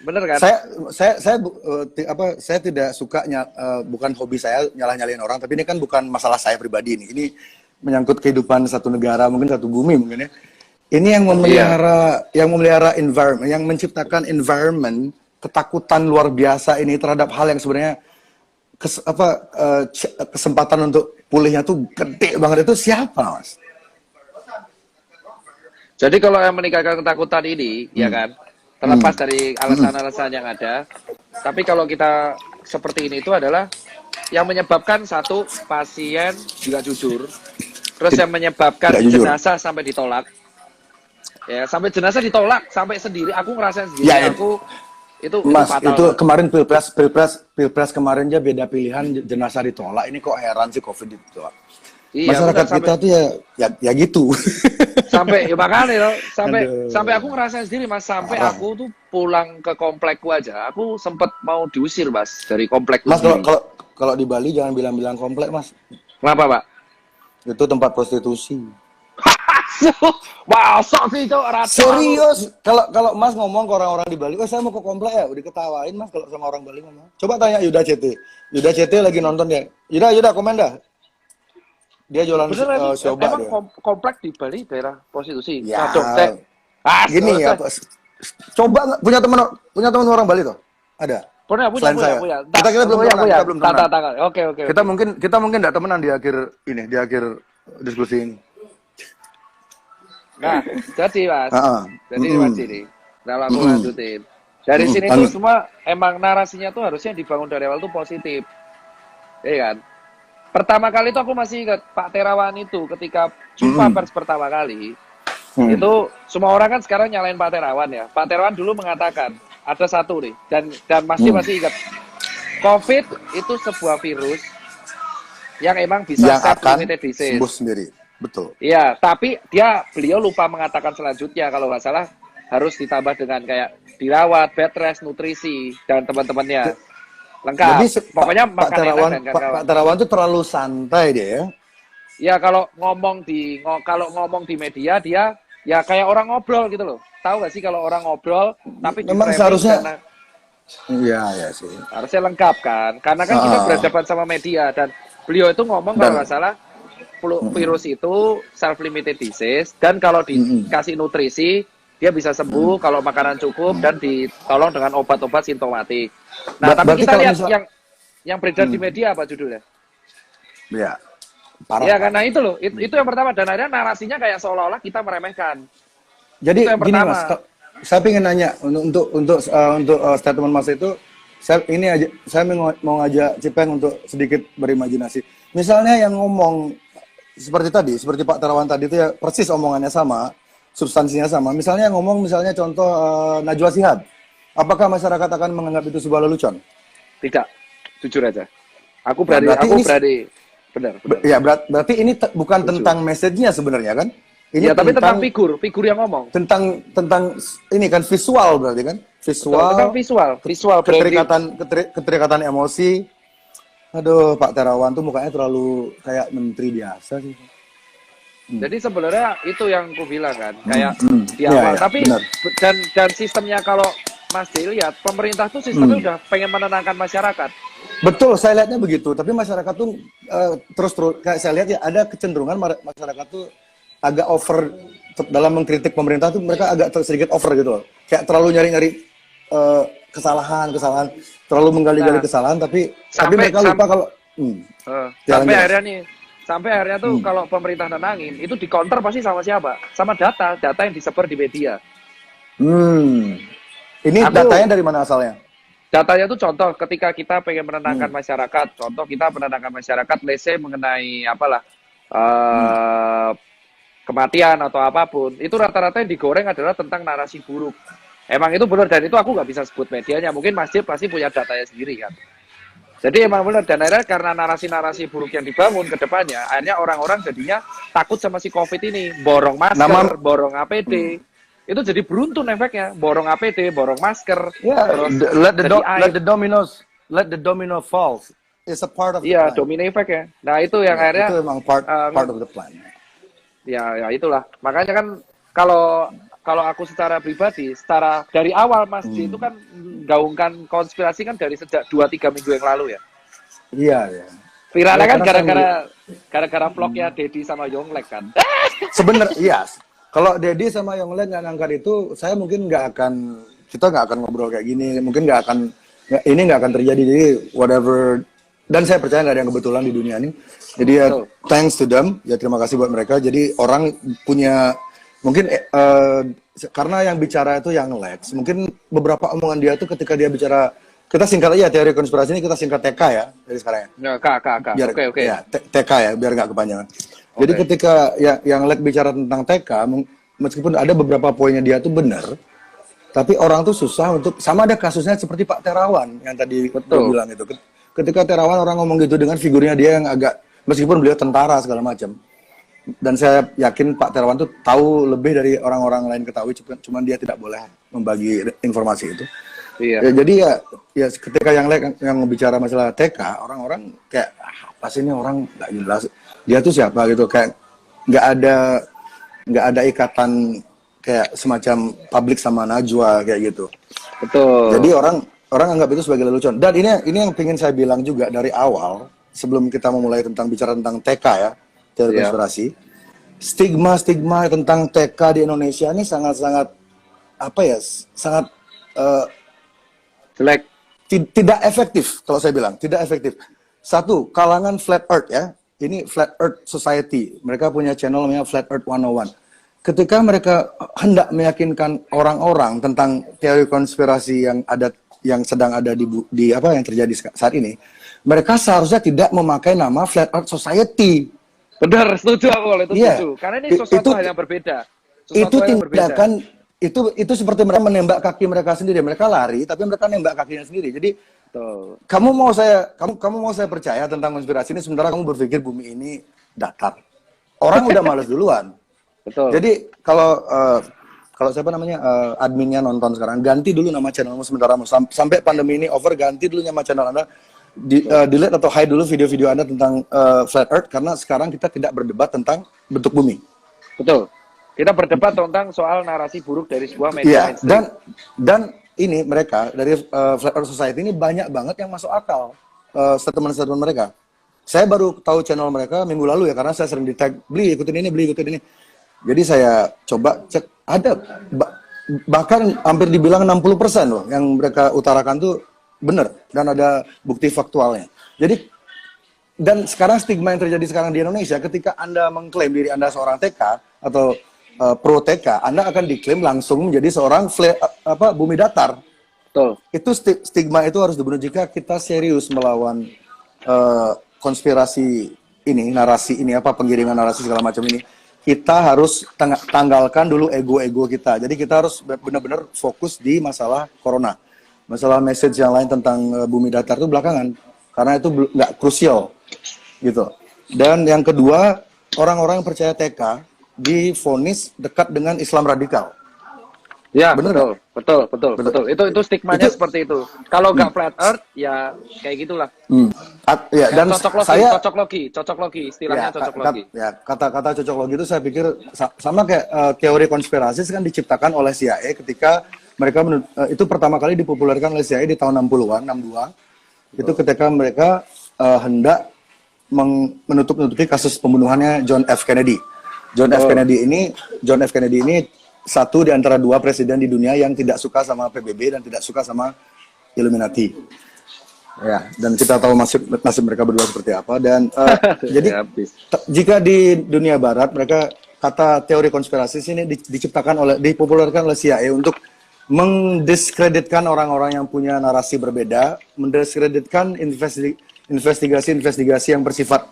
bener kan? Saya tidak suka bukan hobi saya nyalah-nyalain orang, tapi ini kan bukan masalah saya pribadi ini. Ini menyangkut kehidupan satu negara, mungkin satu bumi mungkin ya. Ini yang memelihara environment, yang menciptakan environment ketakutan luar biasa ini terhadap hal yang sebenarnya kesempatan untuk pulihnya tuh gede banget, itu siapa, Mas? Jadi kalau yang meningkatkan ketakutan ini, ya kan, terlepas dari alasan-alasan yang ada, tapi kalau kita seperti ini itu adalah yang menyebabkan satu, pasien juga jujur, terus yang menyebabkan jenazah sampai ditolak, ya sampai jenazah ditolak, sampai sendiri, aku ngerasain sendiri, ya, itu Mas, fatal. itu kemarin pilpres kemarin aja beda pilihan, jenazah ditolak, ini kok heran sih COVID ditolak. Iya, masyarakat kita tuh ya gitu. Sampai ya makanya sampai aku ngerasain sendiri, Mas, sampai aku tuh pulang ke komplekku aja, aku sempet mau diusir, Mas, dari komplekku. Mas, kalau di Bali jangan bilang komplek, Mas. Kenapa, Pak? Itu tempat prostitusi. Wah, sok sih itu serius. Kalau Mas ngomong ke orang-orang di Bali, saya mau ke komplek ya, udah ketawain Mas kalau sama orang Bali ngomong. Coba tanya Yuda CT lagi nonton ya. Yuda komen dah. Dia jualan sioba. Emang komplek di Bali daerah prostitusi? Ya. Gini ya, coba punya teman orang Bali tuh? Ada? Punya. Kita belum pernah. Oke. Kita mungkin enggak temenan di akhir diskusi ini. Nah, jadi Mas. Jadi Mas ini. Nah, aku lanjutin. Dari sini tuh semua emang narasinya tuh harusnya dibangun dari awal tuh positif. Iya kan? Pertama kali itu aku masih ingat Pak Terawan itu ketika jumpa pers pertama kali. Itu semua orang kan sekarang nyalain Pak Terawan ya. Pak Terawan dulu mengatakan ada satu nih dan masih ingat. COVID itu sebuah virus yang emang bisa self-limited disease. Sembuh sendiri. Betul. Iya, tapi beliau lupa mengatakan selanjutnya kalau nggak salah harus ditambah dengan kayak dirawat, bed rest, nutrisi dan teman-temannya lengkap. Jadi, pokoknya Pak Terawan itu terlalu santai dia ya. Ya kalau ngomong di media dia ya kayak orang ngobrol gitu loh. Tahu nggak sih kalau orang ngobrol tapi memang seharusnya iya sih. Harusnya lengkap kan, karena kan kita berhadapan sama media dan beliau itu ngomong kalau nggak salah virus itu self-limited disease dan kalau dikasih nutrisi dia bisa sembuh kalau makanan cukup dan ditolong dengan obat-obat simptomatik. Nah, tapi kita lihat yang beredar di media apa judulnya? Ya, parah. Ya karena itu loh, itu yang pertama dan akhirnya narasinya kayak seolah-olah kita meremehkan. Jadi gini Mas, saya ingin nanya untuk statement Mas itu, saya mau ngajak Cipeng untuk sedikit berimajinasi. Misalnya yang ngomong seperti Pak Terawan tadi itu ya persis omongannya sama, substansinya sama. Misalnya contoh Najwa Shihab. Apakah masyarakat akan menganggap itu sebuah lelucon? Tidak, jujur aja. Aku berani. Benar. Ya, berarti ini bukan jujur. Tentang message-nya sebenarnya kan? Ini ya, tapi tentang figur yang ngomong. Tentang ini kan visual berarti kan? Tentang visual keterikatan emosi. Aduh, Pak Terawan tuh mukanya terlalu kayak menteri biasa sih. Jadi sebenarnya itu yang ku bilang kan, kayak di Iya, awal. iya, Tapi benar. dan sistemnya kalau Mas D lihat, pemerintah tuh sistemnya udah pengen menenangkan masyarakat. Betul, saya lihatnya begitu. Tapi masyarakat tuh terus kayak saya lihat ya ada kecenderungan masyarakat tuh agak over dalam mengkritik pemerintah tuh mereka agak sedikit over gitu loh. Kayak terlalu nyari-nyari kesalahan, terlalu menggali-gali Nah, kesalahan tapi sampai mereka lupa kalau jalan sampai jelas. akhirnya nih, sampai akhirnya tuh kalau pemerintah nenangin, itu di counter pasti sama siapa? Sama data yang disebar di media. Ini Aku datanya dari mana asalnya? Datanya tuh contoh ketika kita pengen menenangkan masyarakat, contoh kita menenangkan masyarakat, let's say mengenai apalah eh kematian atau apapun, itu rata-rata yang digoreng adalah tentang narasi buruk. Emang itu benar dan itu aku nggak bisa sebut medianya, mungkin Masjid pasti punya datanya sendiri kan. Jadi emang benar dan akhirnya karena narasi-narasi buruk yang dibangun ke depannya, akhirnya orang-orang jadinya takut sama si COVID ini, borong masker, borong APD. Itu jadi beruntun efeknya, borong APD, borong masker, Ya, terus jadi let air. the domino falls. It's a part of the Iya, plan. domino effect ya. Nah, itu yang Ya, akhirnya itu emang part of the plan. ya itulah. Makanya kan kalau kalau aku secara pribadi, secara dari awal Mas J itu kan gaungkan konspirasi kan dari sejak 2-3 minggu yang lalu ya. Iya, ya. Viralnya Ya, kan karena saya gara-gara vlognya Dedi sama Yonglek kan. sebenarnya iya. Kalau Dedi sama Yonglek nggak ngangkat itu, kita nggak akan ngobrol kayak gini. Mungkin ini nggak akan terjadi. Jadi whatever. Dan saya percaya nggak ada yang kebetulan di dunia ini. Jadi ya Betul. thanks to them. Ya terima kasih buat mereka. Jadi orang punya mungkin karena yang bicara itu yang Lex. Mungkin beberapa omongan dia tuh ketika dia bicara, kita singkat aja teori konspirasi ini, kita singkat TK ya dari sekarang ya. Ya, Kak. Biar Oke. ya TK ya biar nggak kepanjangan. Jadi ketika yang Lek bicara tentang TK, meskipun ada beberapa poinnya dia tuh benar, tapi orang tuh susah untuk, sama ada kasusnya seperti Pak Terawan yang tadi gue bilang itu. Ketika Terawan orang ngomong gitu dengan figurnya dia yang agak, meskipun beliau tentara segala macam, dan saya yakin Pak Terawan tuh tahu lebih dari orang-orang lain ketahui, cuman dia tidak boleh membagi informasi itu. Iya. Ya, jadi ya ketika yang bicara masalah TK, orang-orang kayak apa sih ini orang nggak jelas. Dia tuh siapa gitu, kayak nggak ada ikatan kayak semacam publik sama Najwa kayak gitu. Betul. Jadi orang anggap itu sebagai lelucon. Dan ini yang ingin saya bilang juga dari awal sebelum kita memulai bicara tentang TK ya, teori konspirasi. Stigma tentang TK di Indonesia ini sangat-sangat sangat Jelek. tidak efektif kalau saya bilang, tidak efektif. Satu, kalangan Flat Earth ya. Ini Flat Earth Society. Mereka punya channel namanya Flat Earth 101. Ketika mereka hendak meyakinkan orang-orang tentang teori konspirasi yang sedang ada di apa yang terjadi saat ini, mereka seharusnya tidak memakai nama Flat Earth Society. Benar, setuju aku kalau itu setuju. Karena ini sesuatu hal yang berbeda. Itu tindakan itu seperti mereka menembak kaki mereka sendiri. Mereka lari tapi mereka nembak kakinya sendiri. Jadi kamu mau saya percaya tentang konspirasi ini sementara kamu berpikir bumi ini datar. Orang udah males duluan. Betul. Jadi kalau siapa namanya adminnya nonton sekarang, ganti dulu nama channelmu sementara sampai pandemi ini over, ganti dulu nama channel Anda, delete atau hide dulu video-video Anda tentang Flat Earth, karena sekarang kita tidak berdebat tentang bentuk bumi. Betul. Kita berdebat tentang soal narasi buruk dari sebuah media mainstream. Dan ini mereka dari Flat Earth Society ini banyak banget yang masuk akal statement-statement mereka. Saya baru tahu channel mereka minggu lalu ya, karena saya sering di-tag, beli ikutin ini. Jadi saya coba cek, ada bahkan hampir dibilang 60% loh yang mereka utarakan tuh benar dan ada bukti faktualnya. Jadi dan sekarang stigma yang terjadi sekarang di Indonesia, ketika Anda mengklaim diri Anda seorang TK atau pro TK, Anda akan diklaim langsung menjadi seorang bumi datar. Betul. Itu stigma itu harus dibunuh jika kita serius melawan konspirasi ini, narasi ini, penggiringan narasi segala macam ini. Kita harus tanggalkan dulu ego-ego kita. Jadi kita harus benar-benar fokus di masalah corona. Masalah message yang lain tentang bumi datar itu belakangan. Karena itu nggak krusial. Gitu. Dan yang kedua, orang-orang yang percaya TK divonis dekat dengan Islam radikal. Ya, Bener betul, nggak? betul, betul, Betul. betul. Itu stigmanya Itu seperti itu. Kalau nggak flat earth, ya kayak gitulah. hmm. Ya, Ya, dan saya cocok logi, istilahnya ya cocok logi. kata-kata cocok logi itu saya pikir sama kayak teori konspirasi kan diciptakan oleh CIA ketika mereka itu pertama kali dipopulerkan oleh CIA di tahun 60-an, 62. Itu ketika mereka hendak menutupi kasus pembunuhannya John F. Kennedy. John F. Kennedy ini satu di antara dua presiden di dunia yang tidak suka sama PBB dan tidak suka sama Illuminati. Ya, dan kita tahu nasib mereka berdua seperti apa. Dan jadi jika di dunia Barat mereka kata teori konspirasi sini dipopulerkan oleh CIA untuk mendiskreditkan orang-orang yang punya narasi berbeda, mendiskreditkan investigasi-investigasi yang bersifat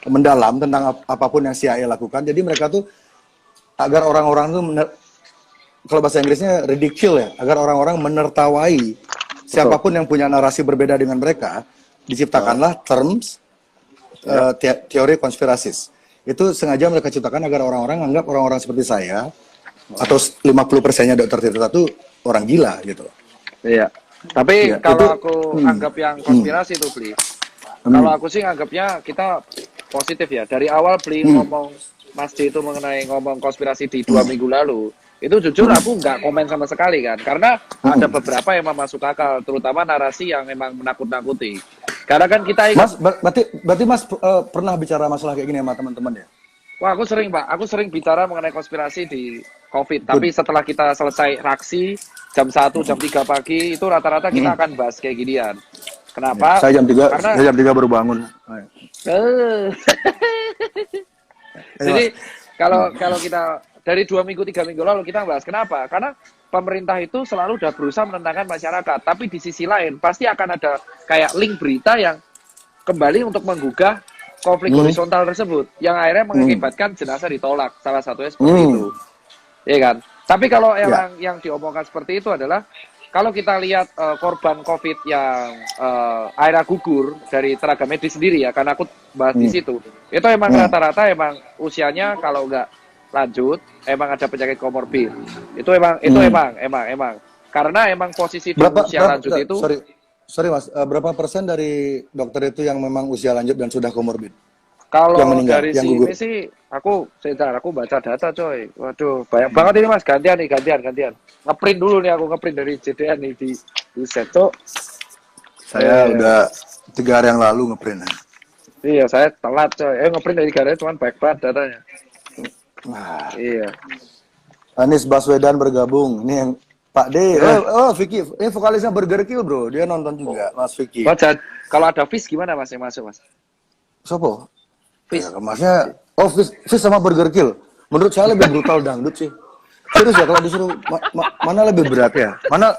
mendalam tentang apapun yang CIA lakukan. Jadi mereka tuh agar orang-orang tuh kalau bahasa Inggrisnya ridicule ya, agar orang-orang menertawai siapapun yang punya narasi berbeda dengan mereka, diciptakanlah teori konspirasis. Itu sengaja mereka ciptakan agar orang-orang anggap orang-orang seperti saya atau 50%-nya Dr. Tirta itu orang gila gitu. Iya. Tapi ya, kalau itu, aku anggap yang konspirasi itu, Bli. Kalau aku sih anggapnya kita positif ya. Dari awal Bli ngomong Mas J itu mengenai ngomong konspirasi di 2 minggu lalu, itu jujur aku nggak komen sama sekali kan, karena ada beberapa yang masuk akal, terutama narasi yang memang menakut-nakuti. Karena kan kita ingat, Mas, berarti Mas pernah bicara masalah kayak gini sama teman-teman ya? wah aku sering Pak, aku sering bicara mengenai konspirasi di COVID, tapi setelah kita selesai raksi jam 1, jam 3 pagi, itu rata-rata kita akan bahas kayak ginian. Kenapa? Saya jam 3, Karena saya jam 3 baru bangun. Jadi kalau kita dari 2 minggu 3 minggu lalu kita bahas kenapa? Karena pemerintah itu selalu udah berusaha menenangkan masyarakat, tapi di sisi lain pasti akan ada kayak link berita yang kembali untuk menggugah konflik horizontal tersebut, yang akhirnya mengakibatkan jenazah ditolak. Salah satunya seperti itu, ya kan? Tapi kalau yang diomongkan seperti itu adalah kalau kita lihat korban COVID yang akhirnya gugur dari tenaga medis sendiri ya, karena aku bahas di situ, itu emang rata-rata emang usianya kalau nggak lanjut, emang ada penyakit komorbid. Itu emang. Karena emang posisi di usia lanjut itu. Sorry Mas, berapa persen dari dokter itu yang memang usia lanjut dan sudah komorbid? Kalau yang meninggal, dari yang sini gugur? sih, aku baca data coy. Waduh, banyak banget ini Mas. Gantian. Ngeprint dulu nih, aku ngeprint dari JDN nih di Seto. Saya udah 3 hari yang lalu ngeprint. Iya, saya telat coy. Ngeprint dari 3 hari cuman baik banget datanya. Iya. Anies Baswedan bergabung. Ini yang Pak D. Vicky. Ini vokalisnya Burger Kill, bro. Dia nonton juga, Mas Vicky. Baca, kalau ada Fish gimana Mas yang masuk, Mas? Sopo? Fish. Ya, Masnya, Fish sama Burger Kill. Menurut saya lebih brutal dangdut sih. Serius ya, kalau disuruh mana lebih berat ya? Mana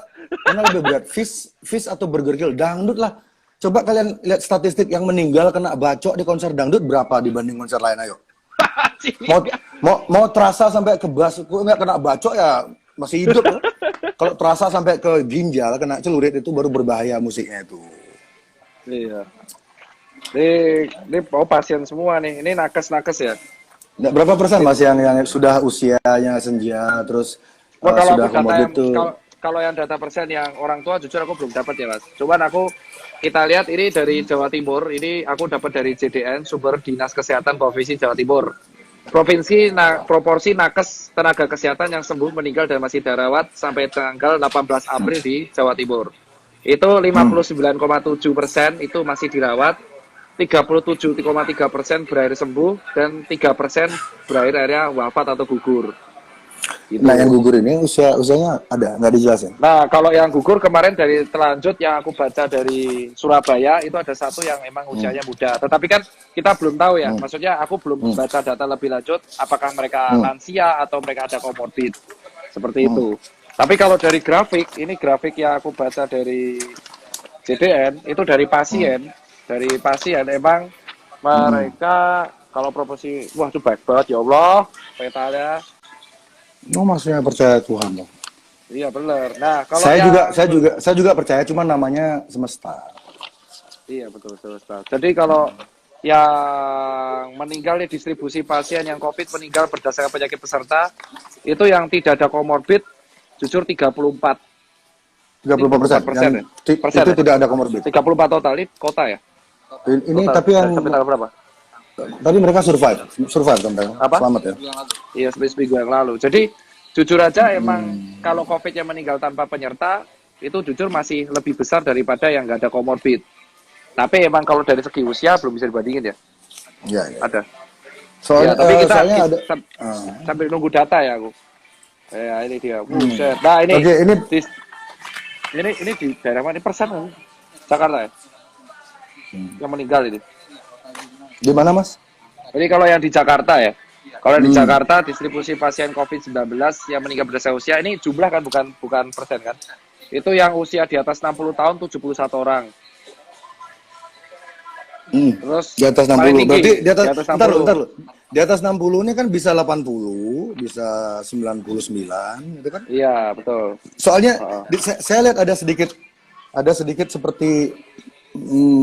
lebih berat? Fish atau Burger Kill? Dangdut lah. Coba kalian lihat statistik yang meninggal kena bacok di konser dangdut berapa dibanding konser lain, ayo. Mau terasa sampai ke nggak kena bacok ya masih hidup. Kalau terasa sampai ke ginjal kena celurit itu baru berbahaya musiknya itu. Iya. Ini pasien semua nih. Ini nakes ya. Nah, berapa persen Mas yang sudah usianya senja terus sudah komorbid itu? Kalau yang data persen yang orang tua jujur aku belum dapat ya Mas. Cuman kita lihat ini dari Jawa Timur. Ini aku dapat dari JDN, sumber Dinas Kesehatan Provinsi Jawa Timur. Proporsi nakes tenaga kesehatan yang sembuh, meninggal dan masih dirawat sampai tanggal 18 April di Jawa Timur. Itu 59,7% itu masih dirawat, 37,3% berakhir sembuh, dan 3% berakhir akhirnya wafat atau gugur. Gitu. Nah yang gugur ini usianya ada nggak dijelasin? Nah kalau yang gugur kemarin dari telanjut yang aku baca dari Surabaya itu ada satu yang emang usianya muda. Tetapi kan kita belum tahu ya, maksudnya aku belum baca data lebih lanjut apakah mereka lansia atau mereka ada komorbid seperti itu. Tapi kalau dari grafik, ini grafik yang aku baca dari JDN itu dari pasien, emang mereka kalau proporsi, wah itu baik banget ya Allah petanya. Maksudnya percaya Tuhan loh. Iya benar. Nah kalau saya juga percaya, cuma namanya semesta. Iya betul. Jadi kalau yang meninggal di distribusi pasien yang COVID meninggal berdasarkan penyakit peserta itu yang tidak ada komorbid jujur 34. 34%. ya? Itu tidak ada komorbid. 34 total, ini kota ya? Ini Total, tapi yang sampai tanggal berapa? tadi mereka survive kan mereka. Apa? Selamat ya. Iya, seminggu yang lalu. Jadi, jujur aja emang kalau COVID yang meninggal tanpa penyerta, itu jujur masih lebih besar daripada yang nggak ada komorbid. Tapi emang kalau dari segi usia belum bisa dibandingin ya? Iya, iya. Ada. Soalnya, Ya, tapi kita ada. sambil nunggu data ya aku. Ya ini dia. Buset. Nah ini, Oke, ini di daerah mana? Ini persen kan? Jakarta ya? Yang meninggal ini. Di mana, Mas? Jadi kalau yang di Jakarta ya, kalau di Jakarta distribusi pasien COVID-19 yang meninggal berdasarkan usia ini jumlah kan bukan persen kan? Itu yang usia di atas 60 tahun 71 orang. Terus Di atas 60. paling tinggi, Berarti di atas, di atas 60. bentar lu. Di atas 60 ini kan bisa 80, bisa 99, gitu kan? Iya, betul. Soalnya saya lihat ada sedikit seperti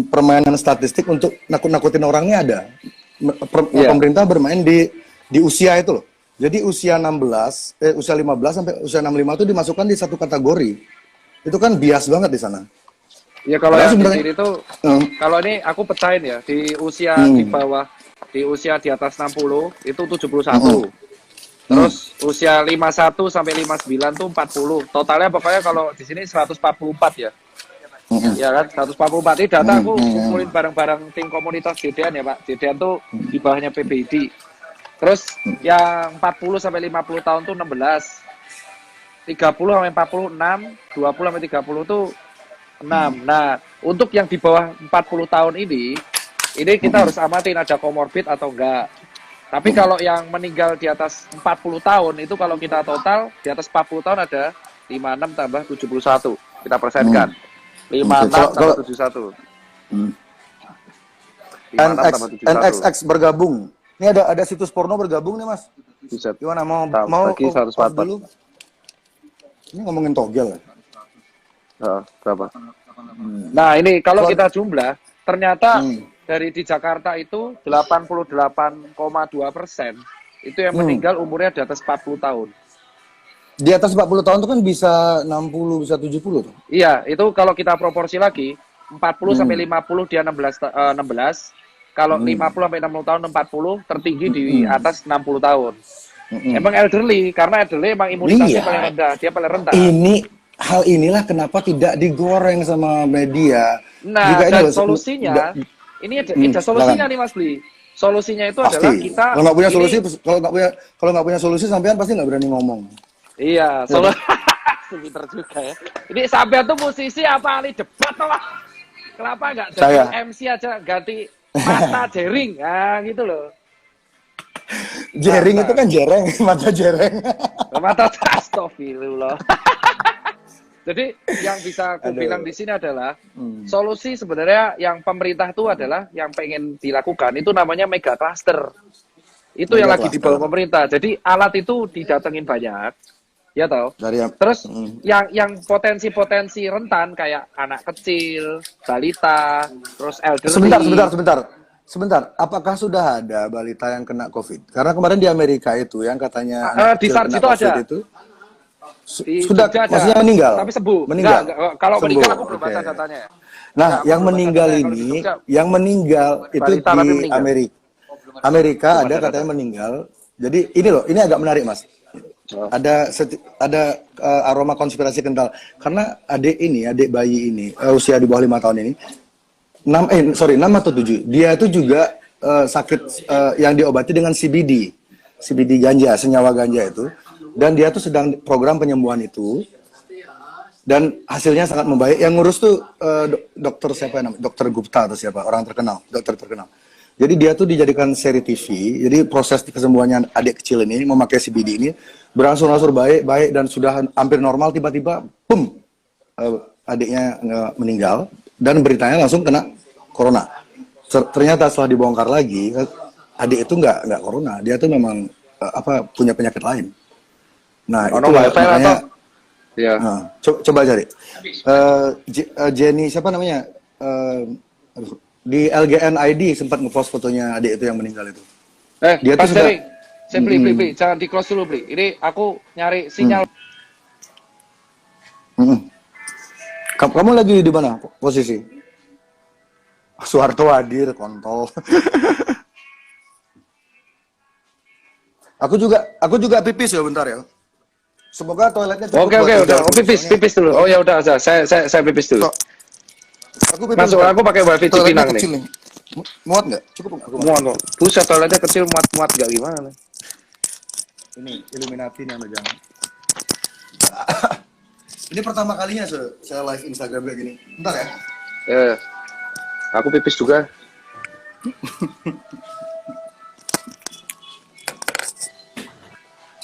permainan statistik untuk nakut-nakutin orangnya ada. Pemerintah bermain di usia itu loh. Jadi usia 15 sampai usia 65 itu dimasukkan di satu kategori. Itu kan bias banget di sana. Ya kalau Padahal yang di sebenarnya- sini tuh, kalau ini aku pecahin ya, di usia di bawah, di usia di atas 60 itu 71. Terus usia 51 sampai 59 tuh 40. Totalnya pokoknya kalau di sini 144 ya. Ya kan, 144. Ini data aku kumpulin bareng-bareng tim komunitas JDN ya Pak. JDN tuh di bawahnya PBID. Terus yang 40 sampai 50 tahun tuh 16. 30 sampai 46, 20 sampai 30 tuh 6. Nah, untuk yang di bawah 40 tahun ini kita harus amatin ada komorbid atau enggak. Tapi kalau yang meninggal di atas 40 tahun, itu kalau kita total, di atas 40 tahun ada 56 tambah 71. Kita persenkan. 56 tambah 71. 56 tambah 71. NXX bergabung. Ini ada situs porno bergabung nih, Mas. Buset. Gimana mau Bagi 104. dulu? Ini ngomongin togel ya? Berapa? Nah ini kalau kita jumlah, ternyata dari di Jakarta itu 88,2% itu yang meninggal umurnya di atas 40 tahun. Di atas 40 tahun itu kan bisa 60, bisa 70 tuh. Iya, itu kalau kita proporsi lagi, 40 sampai 50 dia 16. Kalau 50 sampai 60 tahun 40, tertinggi di atas 60 tahun. Emang elderly, karena elderly emang imunitasnya paling rendah, dia paling rendah. Hal inilah kenapa tidak digoreng sama media. Nah, Jika dan solusinya, ini ada solusinya nih Mas Bli. Solusinya itu pasti. adalah kita kalau nggak punya solusi, kalau nggak punya solusi, sampean pasti nggak berani ngomong. Iya, pinter juga ya. Ini sampean tuh musisi apa ahli debat toh? Kenapa nggak jadi MC aja ganti mata jering? Nah, gitu loh. Jering itu kan jereng, mata jereng. Mata astagfirullah. Jadi yang bisa aku bilang di sini adalah solusi sebenarnya yang pemerintah itu adalah yang pengen dilakukan itu namanya mega cluster. Itu yang lagi dibawa pemerintah. Jadi alat itu didatengin banyak, ya toh. Terus yang potensi-potensi rentan kayak anak kecil, balita, terus elderly. Sebentar. Apakah sudah ada balita yang kena COVID? Karena kemarin di Amerika itu yang katanya di Sarjito ada. Itu, sudah maksudnya meninggal. Tapi sembuh. Meninggal. Enggak. Kalau meninggal aku belum baca datanya. Nah, yang meninggal itu di Amerika ada katanya meninggal. Jadi ini agak menarik, Mas. Ada aroma konspirasi kental karena adik bayi ini usia di bawah 5 tahun ini 6 atau 7. Dia itu juga sakit yang diobati dengan CBD ganja, senyawa ganja itu. Dan dia tuh sedang program penyembuhan itu. Dan hasilnya sangat membaik. Yang ngurus tuh dokter siapa namanya? Dokter Gupta atau siapa? Orang terkenal, dokter terkenal. Jadi dia tuh dijadikan seri TV. Jadi proses kesembuhannya adik kecil ini memakai CBD ini berangsur-angsur baik dan sudah hampir normal, tiba-tiba adiknya meninggal dan beritanya langsung kena corona. Ternyata setelah dibongkar lagi, adik itu nggak corona, dia tuh memang punya penyakit lain. Nah, itu makanya ya. Coba cari. Jenny siapa namanya? Di LGN ID sempat ngepost fotonya adik itu yang meninggal itu. Dia tuh sudah saya beli, jangan di close dulu beli. Ini aku nyari sinyal. Mm-mm. Kamu lagi di mana posisi? Soeharto hadir, kontol. Aku juga pipis ya bentar ya. Semoga toiletnya cukup Oke buat oke kerja udah. Oh, aku. pipis Soalnya pipis dulu. Oh ya udah, saya pipis dulu. so- aku pipis Masuk, bentar. aku pakai wifi Toiletnya Cipinang nih. kecil nih. Muat nggak? Cukup nggak? Aku masuk. Muat kok. Buset, toiletnya kecil, muat gak gimana? Ini Illuminati nih yang megang. Ini pertama kalinya saya live Instagram kayak gini. Bentar ya. Aku pipis juga.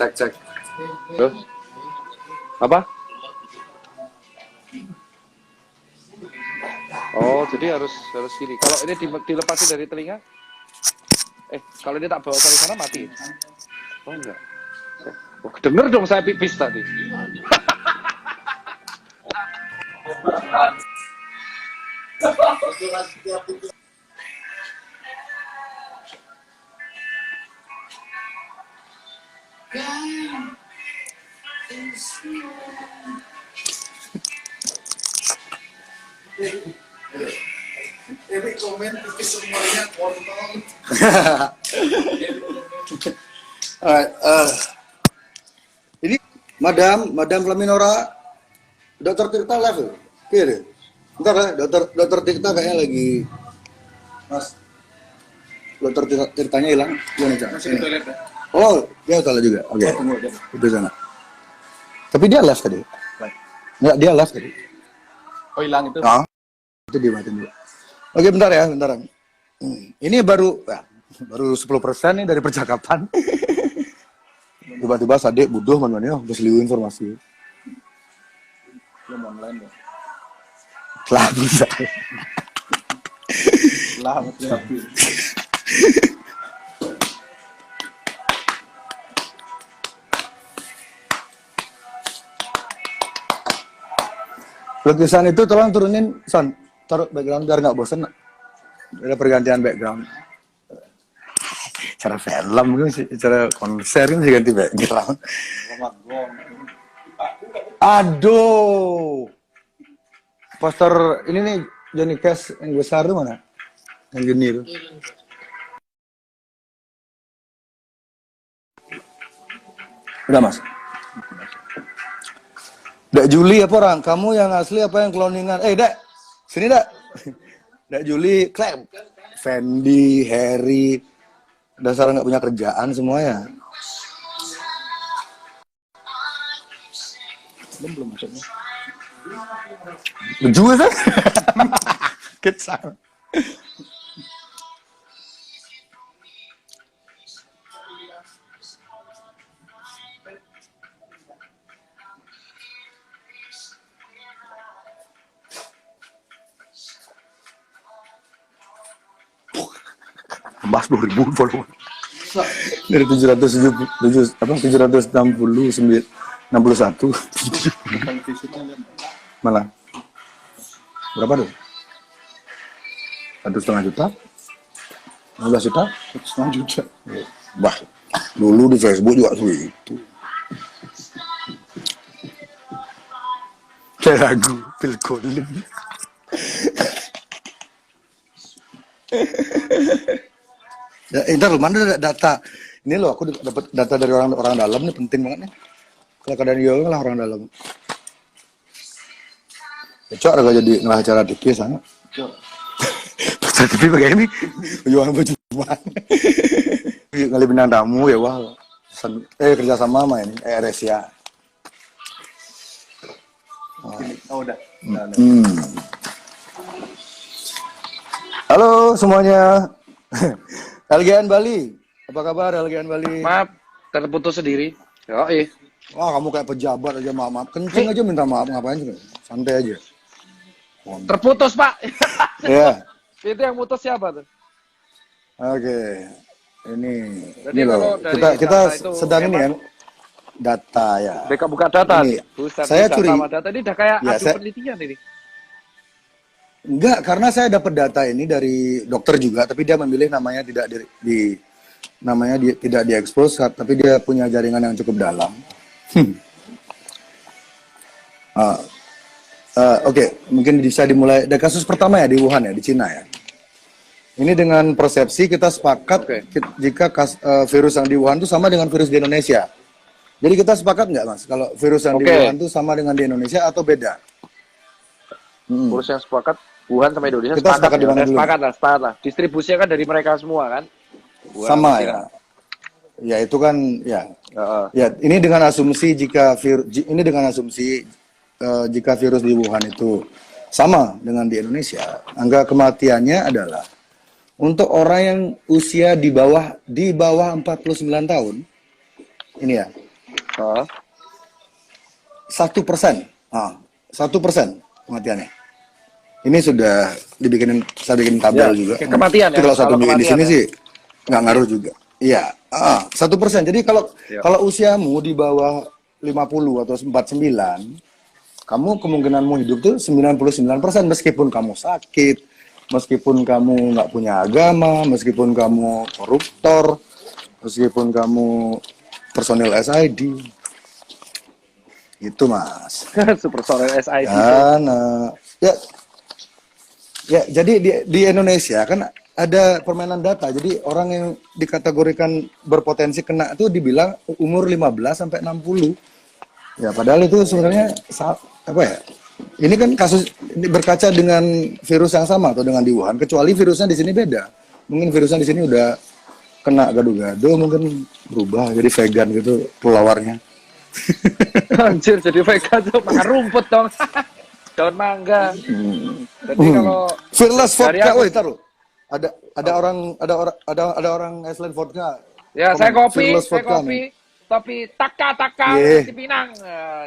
Cek. Loh? Apa? Oh, jadi harus gini. Kalau ini dilepasin dari telinga? Kalau ini tak bawa ke sana mati. Oh enggak. Oh, denger dong saya pipis tadi. Ini komen pipis semuanya kontol. Alright, ini Madam Flaminora, Dokter Tirta live, kiri. Bentar ya, Dokter Tirta kayaknya lagi, Mas. Dokter Tirtanya hilang, gimana Cak? Masih di toilet ya? Oh, dia toilet juga. Oke. Itu sana. Tapi dia live tadi. Enggak, dia live tadi. Oh hilang itu? Ah, itu dimatiin dulu. Oke, bentar ya, bentar. Ini baru 10% nih dari percakapan. Tiba-tiba Sadik butuh mana-mana udah seliu informasi. Belum online ya? Lah bisa. Lah, betul. Lukisan itu tolong turunin, Son. Taruh background biar nggak bosen. Ada pergantian background. Cara film kan sih, cara konser kan sih ganti background. Aduh. Poster ini nih Johnny Cash yang besar tuh mana? Yang gini tuh. Udah Mas. Dak Juli apa orang? Kamu yang asli apa yang cloningan? Dak, sini Dak. Dak Juli, klaim. Fendi, Harry, dasar nggak punya kerjaan semuanya. Belum masuknya. Juga kan? Kecil. Mas 2000 follower. Dari 761 malah berapa tuh? 1,5 juta? 15 juta? 1,5 juta. Bah, dulu di Facebook juga segitu. Kayak lagu Phil Collins. Ya, ntar lu mana data? Ini loh, aku dapat data dari orang dalam nih, penting banget nih. Kalau keadaan Yoga lah orang dalam. Cocok ada jadi ngelah acara TV sana. Acara TV pakai ini, jualan baju mana? Kali bintang tamu ya wah. Kerja sama sama ini, Resia. Oh udah. Halo semuanya. LGN Bali, apa kabar LGN Bali? Maaf, terputus sendiri. Wah kamu kayak pejabat aja maaf. Kencing aja minta maaf, ngapain juga? Santai aja. Terputus Pak. Iya. Itu yang putus siapa tuh? Oke. Ini Jadi loh. kalau dari Kita data itu sedang ini ya. memang Data ya. Mereka buka data. Ini, Buset, saya data curi. sama data ini udah kayak Ya, adu penelitian ini. Enggak, karena saya dapat data ini dari dokter juga, tapi dia memilih namanya tidak tidak diekspos, tapi dia punya jaringan yang cukup dalam. Oke, mungkin bisa dimulai dari kasus pertama ya di Wuhan ya, di Cina ya. Ini dengan persepsi kita sepakat Oke. jika virus yang di Wuhan itu sama dengan virus di Indonesia. Jadi kita sepakat nggak Mas, kalau virus yang di Oke. Wuhan itu sama dengan di Indonesia atau beda? Urus yang sepakat Wuhan sama Indonesia Kita sepakat di mana dulu? sepakat lah. Distribusinya kan dari mereka semua kan. Wuhan Sama sama ya. Cina. Ya itu kan ya. Heeh. Ya, ini dengan asumsi jika virus di Wuhan itu sama dengan di Indonesia, angka kematiannya adalah untuk orang yang usia di bawah 49 tahun, ini ya, Heeh. 1%, 1% kematiannya. Ini sudah saya bikin tabel Ya, juga. kematian Tapi ya, kalau satu kalau minggu di kematian sini ya. sih nggak ngaruh juga. Iya, 1%. Jadi kalau Ya. kalau usiamu di bawah 50 atau 49, kamu kemungkinanmu hidup tuh 99% meskipun kamu sakit, meskipun kamu nggak punya agama, meskipun kamu koruptor, meskipun kamu personil SID. Itu Mas. Super Sonic SID. Dan jadi di Indonesia kan ada permainan data. Jadi orang yang dikategorikan berpotensi kena itu dibilang umur 15 sampai 60. Ya, padahal itu sebenarnya apa ya? Ini kan kasus ini berkaca dengan virus yang sama atau dengan di Wuhan, kecuali virusnya di sini beda. Mungkin virusnya di sini udah kena gado-gado, mungkin berubah jadi vegan gitu pelawarnya. Anjir, jadi vegan tuh makan rumput dong. Daun mangga. Jadi kalau Fearless dari vodka, aku- woi taruh. Ada orang Iceland vodka. ya saya kopi, Fearless saya vodka kopi. nih. Tapi taka Yeah. di Pinang.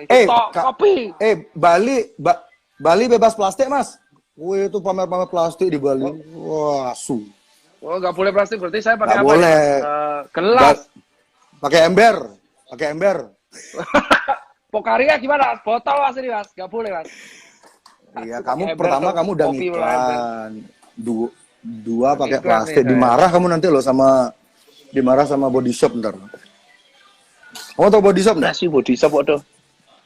Itu kopi. Bali bebas plastik, Mas. Wih, itu pamer-pamer plastik di Bali. Wah, asu. Oh, nggak boleh plastik, berarti saya pakai Nggak apa? boleh. Gelas. Pakai ember. Pakai ember. Pokaria gimana? Botol mas ini mas, nggak boleh mas. Iya, Aku kamu pakai ember pertama tuh, kamu udah kopi malah ngiklan. Dua pakai Iklan plastik. nih, Dimarah kamu nanti loh dimarah sama body shop ntar. Kamu tau body shop nggak? Nasi body shop waduh.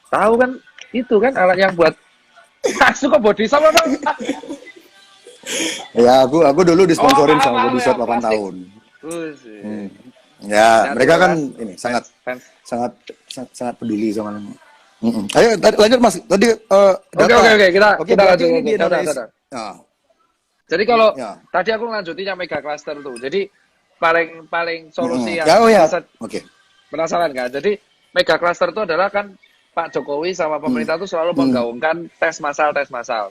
Tahu kan? Itu kan alat yang buat masuk ke body shop apa? Ya, aku dulu disponsorin mahal, sama mahal body ya, shop 8 plastik. tahun. Buset. Ya, Ya, mereka tuh, kan Mas. ini Fans. sangat peduli sama. Ayo lanjut Mas. Tadi Oke, data. oke, kita berarti lanjut. ini di Udah, Indonesia. udah. Nah, Jadi kalau Ya. tadi aku lanjutin yang mega cluster tuh. Jadi paling solusi yang ya. bisa Oke. penasaran kan? Jadi mega cluster itu adalah kan Pak Jokowi sama pemerintah tuh selalu menggaungkan tes massal.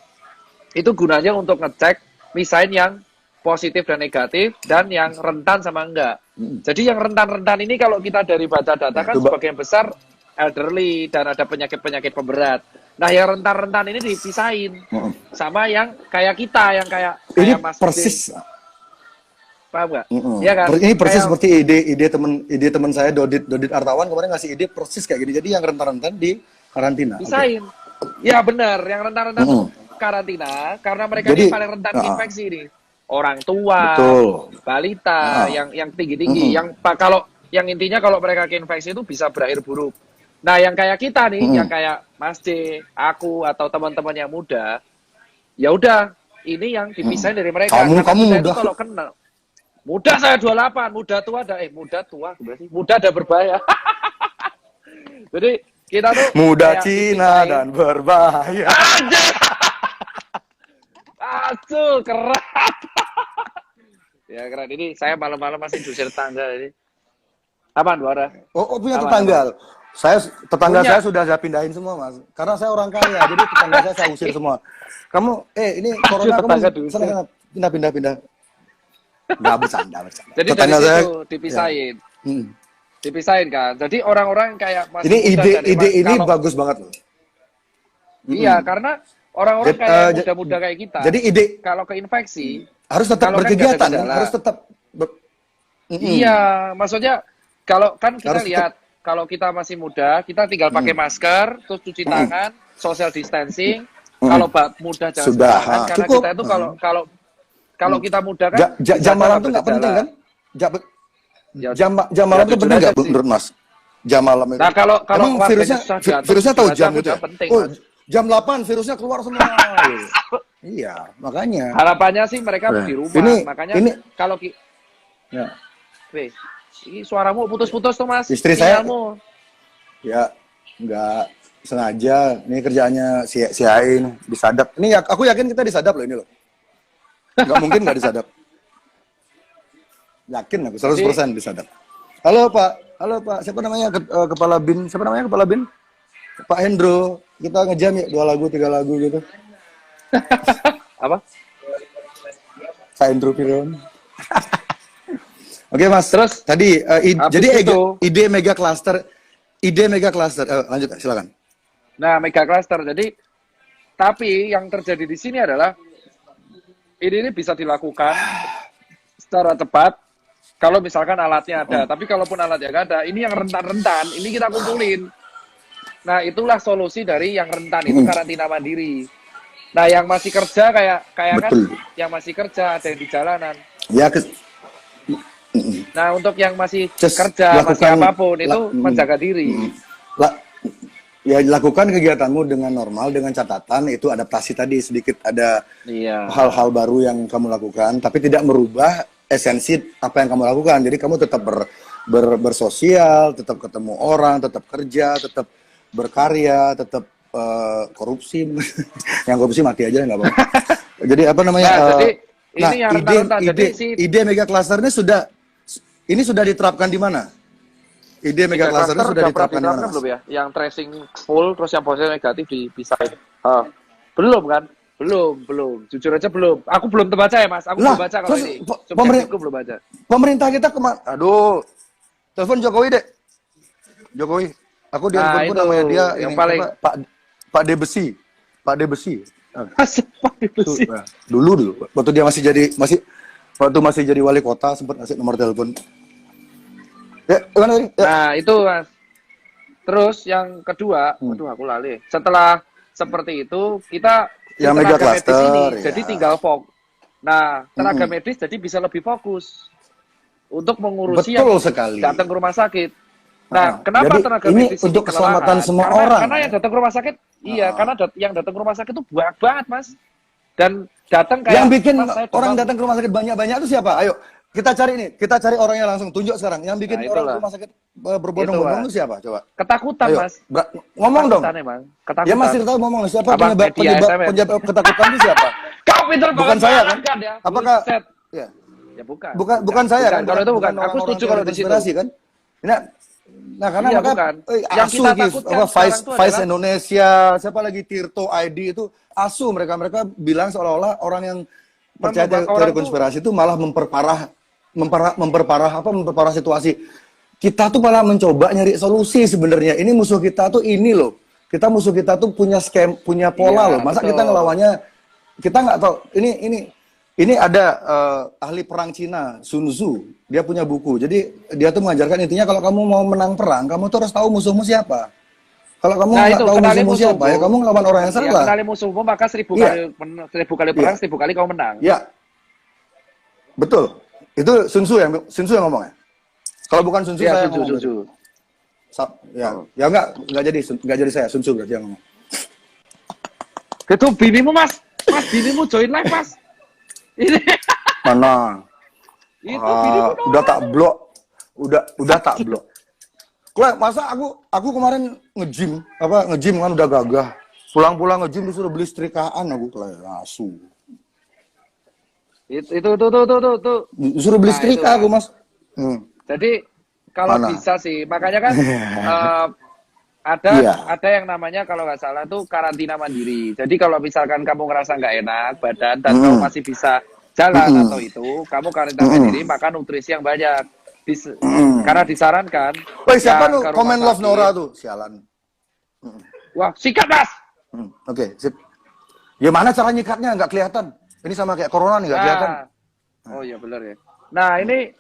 Itu gunanya untuk ngecek misain yang positif dan negatif dan yang rentan sama enggak. Jadi yang rentan-rentan ini kalau kita dari baca data kan Coba. sebagian besar elderly dan ada penyakit-penyakit pemberat. Nah, yang rentan-rentan ini dipisahin sama yang kayak kita, yang kayak Ini Mas persis. Udin. Paham nggak? Iya kan? Ini persis Kayak- seperti ide teman saya Dodit Artawan kemarin ngasih ide persis kayak gini. Jadi yang rentan-rentan di karantina. Oke. pisahin. Ya benar, yang rentan-rentan Mm-mm. karantina karena mereka Jadi, ini paling rentan infeksi nih. Orang tua, Betul. balita, yang tinggi-tinggi, kalau yang intinya kalau mereka keinfeksi itu bisa berakhir buruk. Nah, yang kayak kita nih, yang kayak Mas C, aku atau teman-teman yang muda, ya udah, ini yang dipisahin dari mereka. Kamu Karena kita itu muda. kalau kena muda saya 28, muda tua gimana sih? Muda ada berbahaya. Jadi kita tuh Muda kayak Cina dipisahin. dan berbahaya. Aduh, keren. Ya keren, ini saya malam-malam masih dusir tangga ini. Apaan, Buara? Oh, punya Aman, tetangga. Tetangga Punya. saya sudah saya pindahin semua, Mas. Karena saya orang kaya, jadi tetangga saya usir semua. Kamu, ini corona kamu tetangga diusir. sana pindah. Nggak bercanda. Jadi Tetangga dari saya, situ dipisahin. ya. Dipisahin kan. Jadi orang-orang kayak Mas Ini muda dan ide ini kalau- bagus banget loh. Iya, karena orang-orang Jadi, kayak j- muda-muda kayak kita. Jadi ide kalau keinfeksi, harus tetap kalau kan berkegiatan, nggak ada kan? gejala. Harus tetap. Iya, maksudnya kalau kan kita Harus lihat kalau kita masih muda, kita tinggal pakai masker, terus cuci tangan, social distancing. Kalau muda jangan Sudah, sembarangan, karena cukup. kita itu kalau kita muda kan Jam malam tuh nggak penting kan? Ya, Jam malam ya itu penting jujur nggak aja sih. menurut Mas? Jam malam itu. Nah, kalau Emang warganya virusnya susah diatur, virusnya tahu jelas jam aku itu ya? udah penting, Oh, Mas. jam 8 virusnya keluar semua. Iya, makanya. Harapannya sih mereka Nah, di rumah. ini- Makanya ini- kalau Ya, weh, ini suaramu putus-putus tuh Mas. Istri saya- Sinyalmu. ya nggak sengaja. Ini kerjaannya si AI ini disadap. Ini aku yakin kita disadap loh ini loh. Nggak mungkin nggak disadap. Yakin aku 100% disadap. Halo Pak. Siapa namanya kepala bin? Siapa namanya kepala bin? Pak Hendro. Kita ngejam ya 2 lagu 3 lagu gitu. Apa? Pak Hendro Piron. Oke Mas. Terus, tadi habis jadi itu- ide mega cluster. Lanjut silakan. Nah, mega cluster. Jadi, tapi yang terjadi di sini adalah ini bisa dilakukan secara cepat kalau misalkan alatnya ada. Tapi kalaupun alatnya nggak ada, ini yang rentan-rentan, ini kita kumpulin. Nah, itulah solusi dari yang rentan itu karantina mandiri. Nah, yang masih kerja kayak kan, Betul. yang masih kerja ada yang di jalanan. Ya Nah, untuk yang masih Just kerja, masih lakukan- apapun itu menjaga diri. Ya lakukan kegiatanmu dengan normal dengan catatan itu adaptasi tadi sedikit ada Iya. hal-hal baru yang kamu lakukan tapi tidak merubah esensi apa yang kamu lakukan. Jadi kamu tetap bersosial, tetap ketemu orang, tetap kerja, tetap berkarya, tetap korupsi. Yang korupsi mati aja nggak apa-apa. Jadi apa namanya? Nah, jadi ini yang rentan-rentan. Jadi ide mega cluster ini sudah diterapkan di mana? Ide mega cluster ini sudah diterapkan di mana? Mas? belum ya? Yang tracing full terus yang positif negatif dipisahin. Belum kan? Belum. Jujur aja belum. Aku belum terbaca ya, Mas. Aku Lah, belum baca kalau terus ini. pemerintah- Subjektifku belum baca. Pemerintah kita kemana? Aduh, telepon Jokowi deh. Jokowi. Aku di Nah, handphoneku itu namanya dia yang ini, paling- apa, Pak Debesi. Pak Debesi. Pak Tuh, Debesi. nah, dulu waktu dia masih jadi wali kota sempat ngasih nomor telepon. Ya, gimana tadi? Ya. Nah, itu Mas. Terus yang kedua, aduh aku lali. Setelah seperti itu, kita Yang tenaga mega medis cluster, ini, ya. jadi tinggal Nah, tenaga medis jadi bisa lebih fokus untuk mengurusi Betul yang sekali. datang ke rumah sakit. Nah, kenapa Jadi tenaga ini medis untuk kelelahan? keselamatan semua orang, Karena ya? yang datang ke rumah sakit, iya, karena yang datang ke rumah sakit itu banyak banget, Mas. Dan datang kayak Yang bikin "Mas, saya orang demam." datang ke rumah sakit banyak-banyak itu siapa? Ayo, kita cari orangnya langsung, tunjuk sekarang. Yang bikin Nah, orang itulah. ke rumah sakit berbondong-bondong Mas. itu siapa? Coba. Ketakutan, Ayo, Mas. ngomong dong. Ketakutan, emang. Ketakutan. Ya Mas Tirta ngomong siapa Abang media SMS. penyebab ketakutan itu siapa? Kau pinter Bukan banget saya banget kan? ya. Apakah Buset. ya, Ya bukan. bukan saya kan? Kalau itu bukan. Aku orang-orang setuju teori kalau di situ. konspirasi kan? Nah, karena Iya, maka bukan. Yang ASU kita gitu, takutkan apa sekarang Vice tuh adalah- Indonesia, siapa lagi Tirto ID itu ASU mereka bilang seolah-olah orang yang percaya Membuat teori orang tuh- konspirasi itu malah memperparah situasi. Kita tuh malah mencoba nyari solusi sebenarnya. Ini musuh kita tuh ini loh. Musuh kita tuh punya punya pola Iya, loh. Masa betul. kita ngelawannya kita nggak tahu. Ini ada ahli perang Cina, Sun Tzu. Dia punya buku. Jadi dia tuh mengajarkan intinya kalau kamu mau menang perang, kamu tuh harus tahu musuhmu siapa. Kalau kamu nggak tahu kenali musuhmu siapa, ya kamu ngelawan orang yang Ya, salah. kenali musuhmu maka 1000 Iya. kali perang, 1000 kali kau menang. Ya, betul. Itu Sun Tzu yang ngomong ya. Kalau bukan Sun Tzu saya ngomong. Setuju. Ya nggak jadi saya Sun Tzu berarti yang ngomong. Itu binimu, Mas. Mas, binimu join live, Mas. Ini. Mana? Itu binimu dong. Udah tak blok. Udah tak blok. Kle, masa aku kemarin nge-gym kan udah gagah. Pulang-pulang nge-gym disuruh beli setrikaan aku asu. Itu. Disuruh beli Nah, setrika itu, aku, Mas. Jadi kalau Mana? bisa sih, makanya kan Iya. ada yang namanya kalau nggak salah tuh karantina mandiri. Jadi kalau misalkan kamu ngerasa nggak enak badan dan kamu masih bisa jalan atau itu, kamu karantina mandiri makan nutrisi yang banyak. Karena disarankan. Woi, siapa yang tuh ke rumah komen love sakit. Nora tuh? Sialan. Wah, sikat, Mas. Oke, sip. Ya mana cara nyikatnya? Nggak kelihatan. Ini sama kayak corona nih, nggak kelihatan. Oh iya benar ya. Nah ini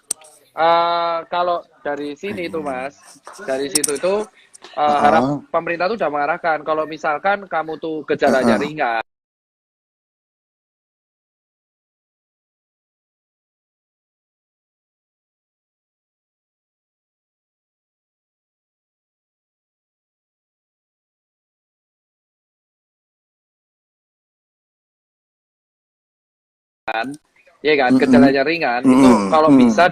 kalau dari sini itu Mas, dari situ itu pemerintah tuh udah mengarahkan kalau misalkan kamu tuh gejalanya ringan, ya kan, gejalanya ringan, itu kalau bisa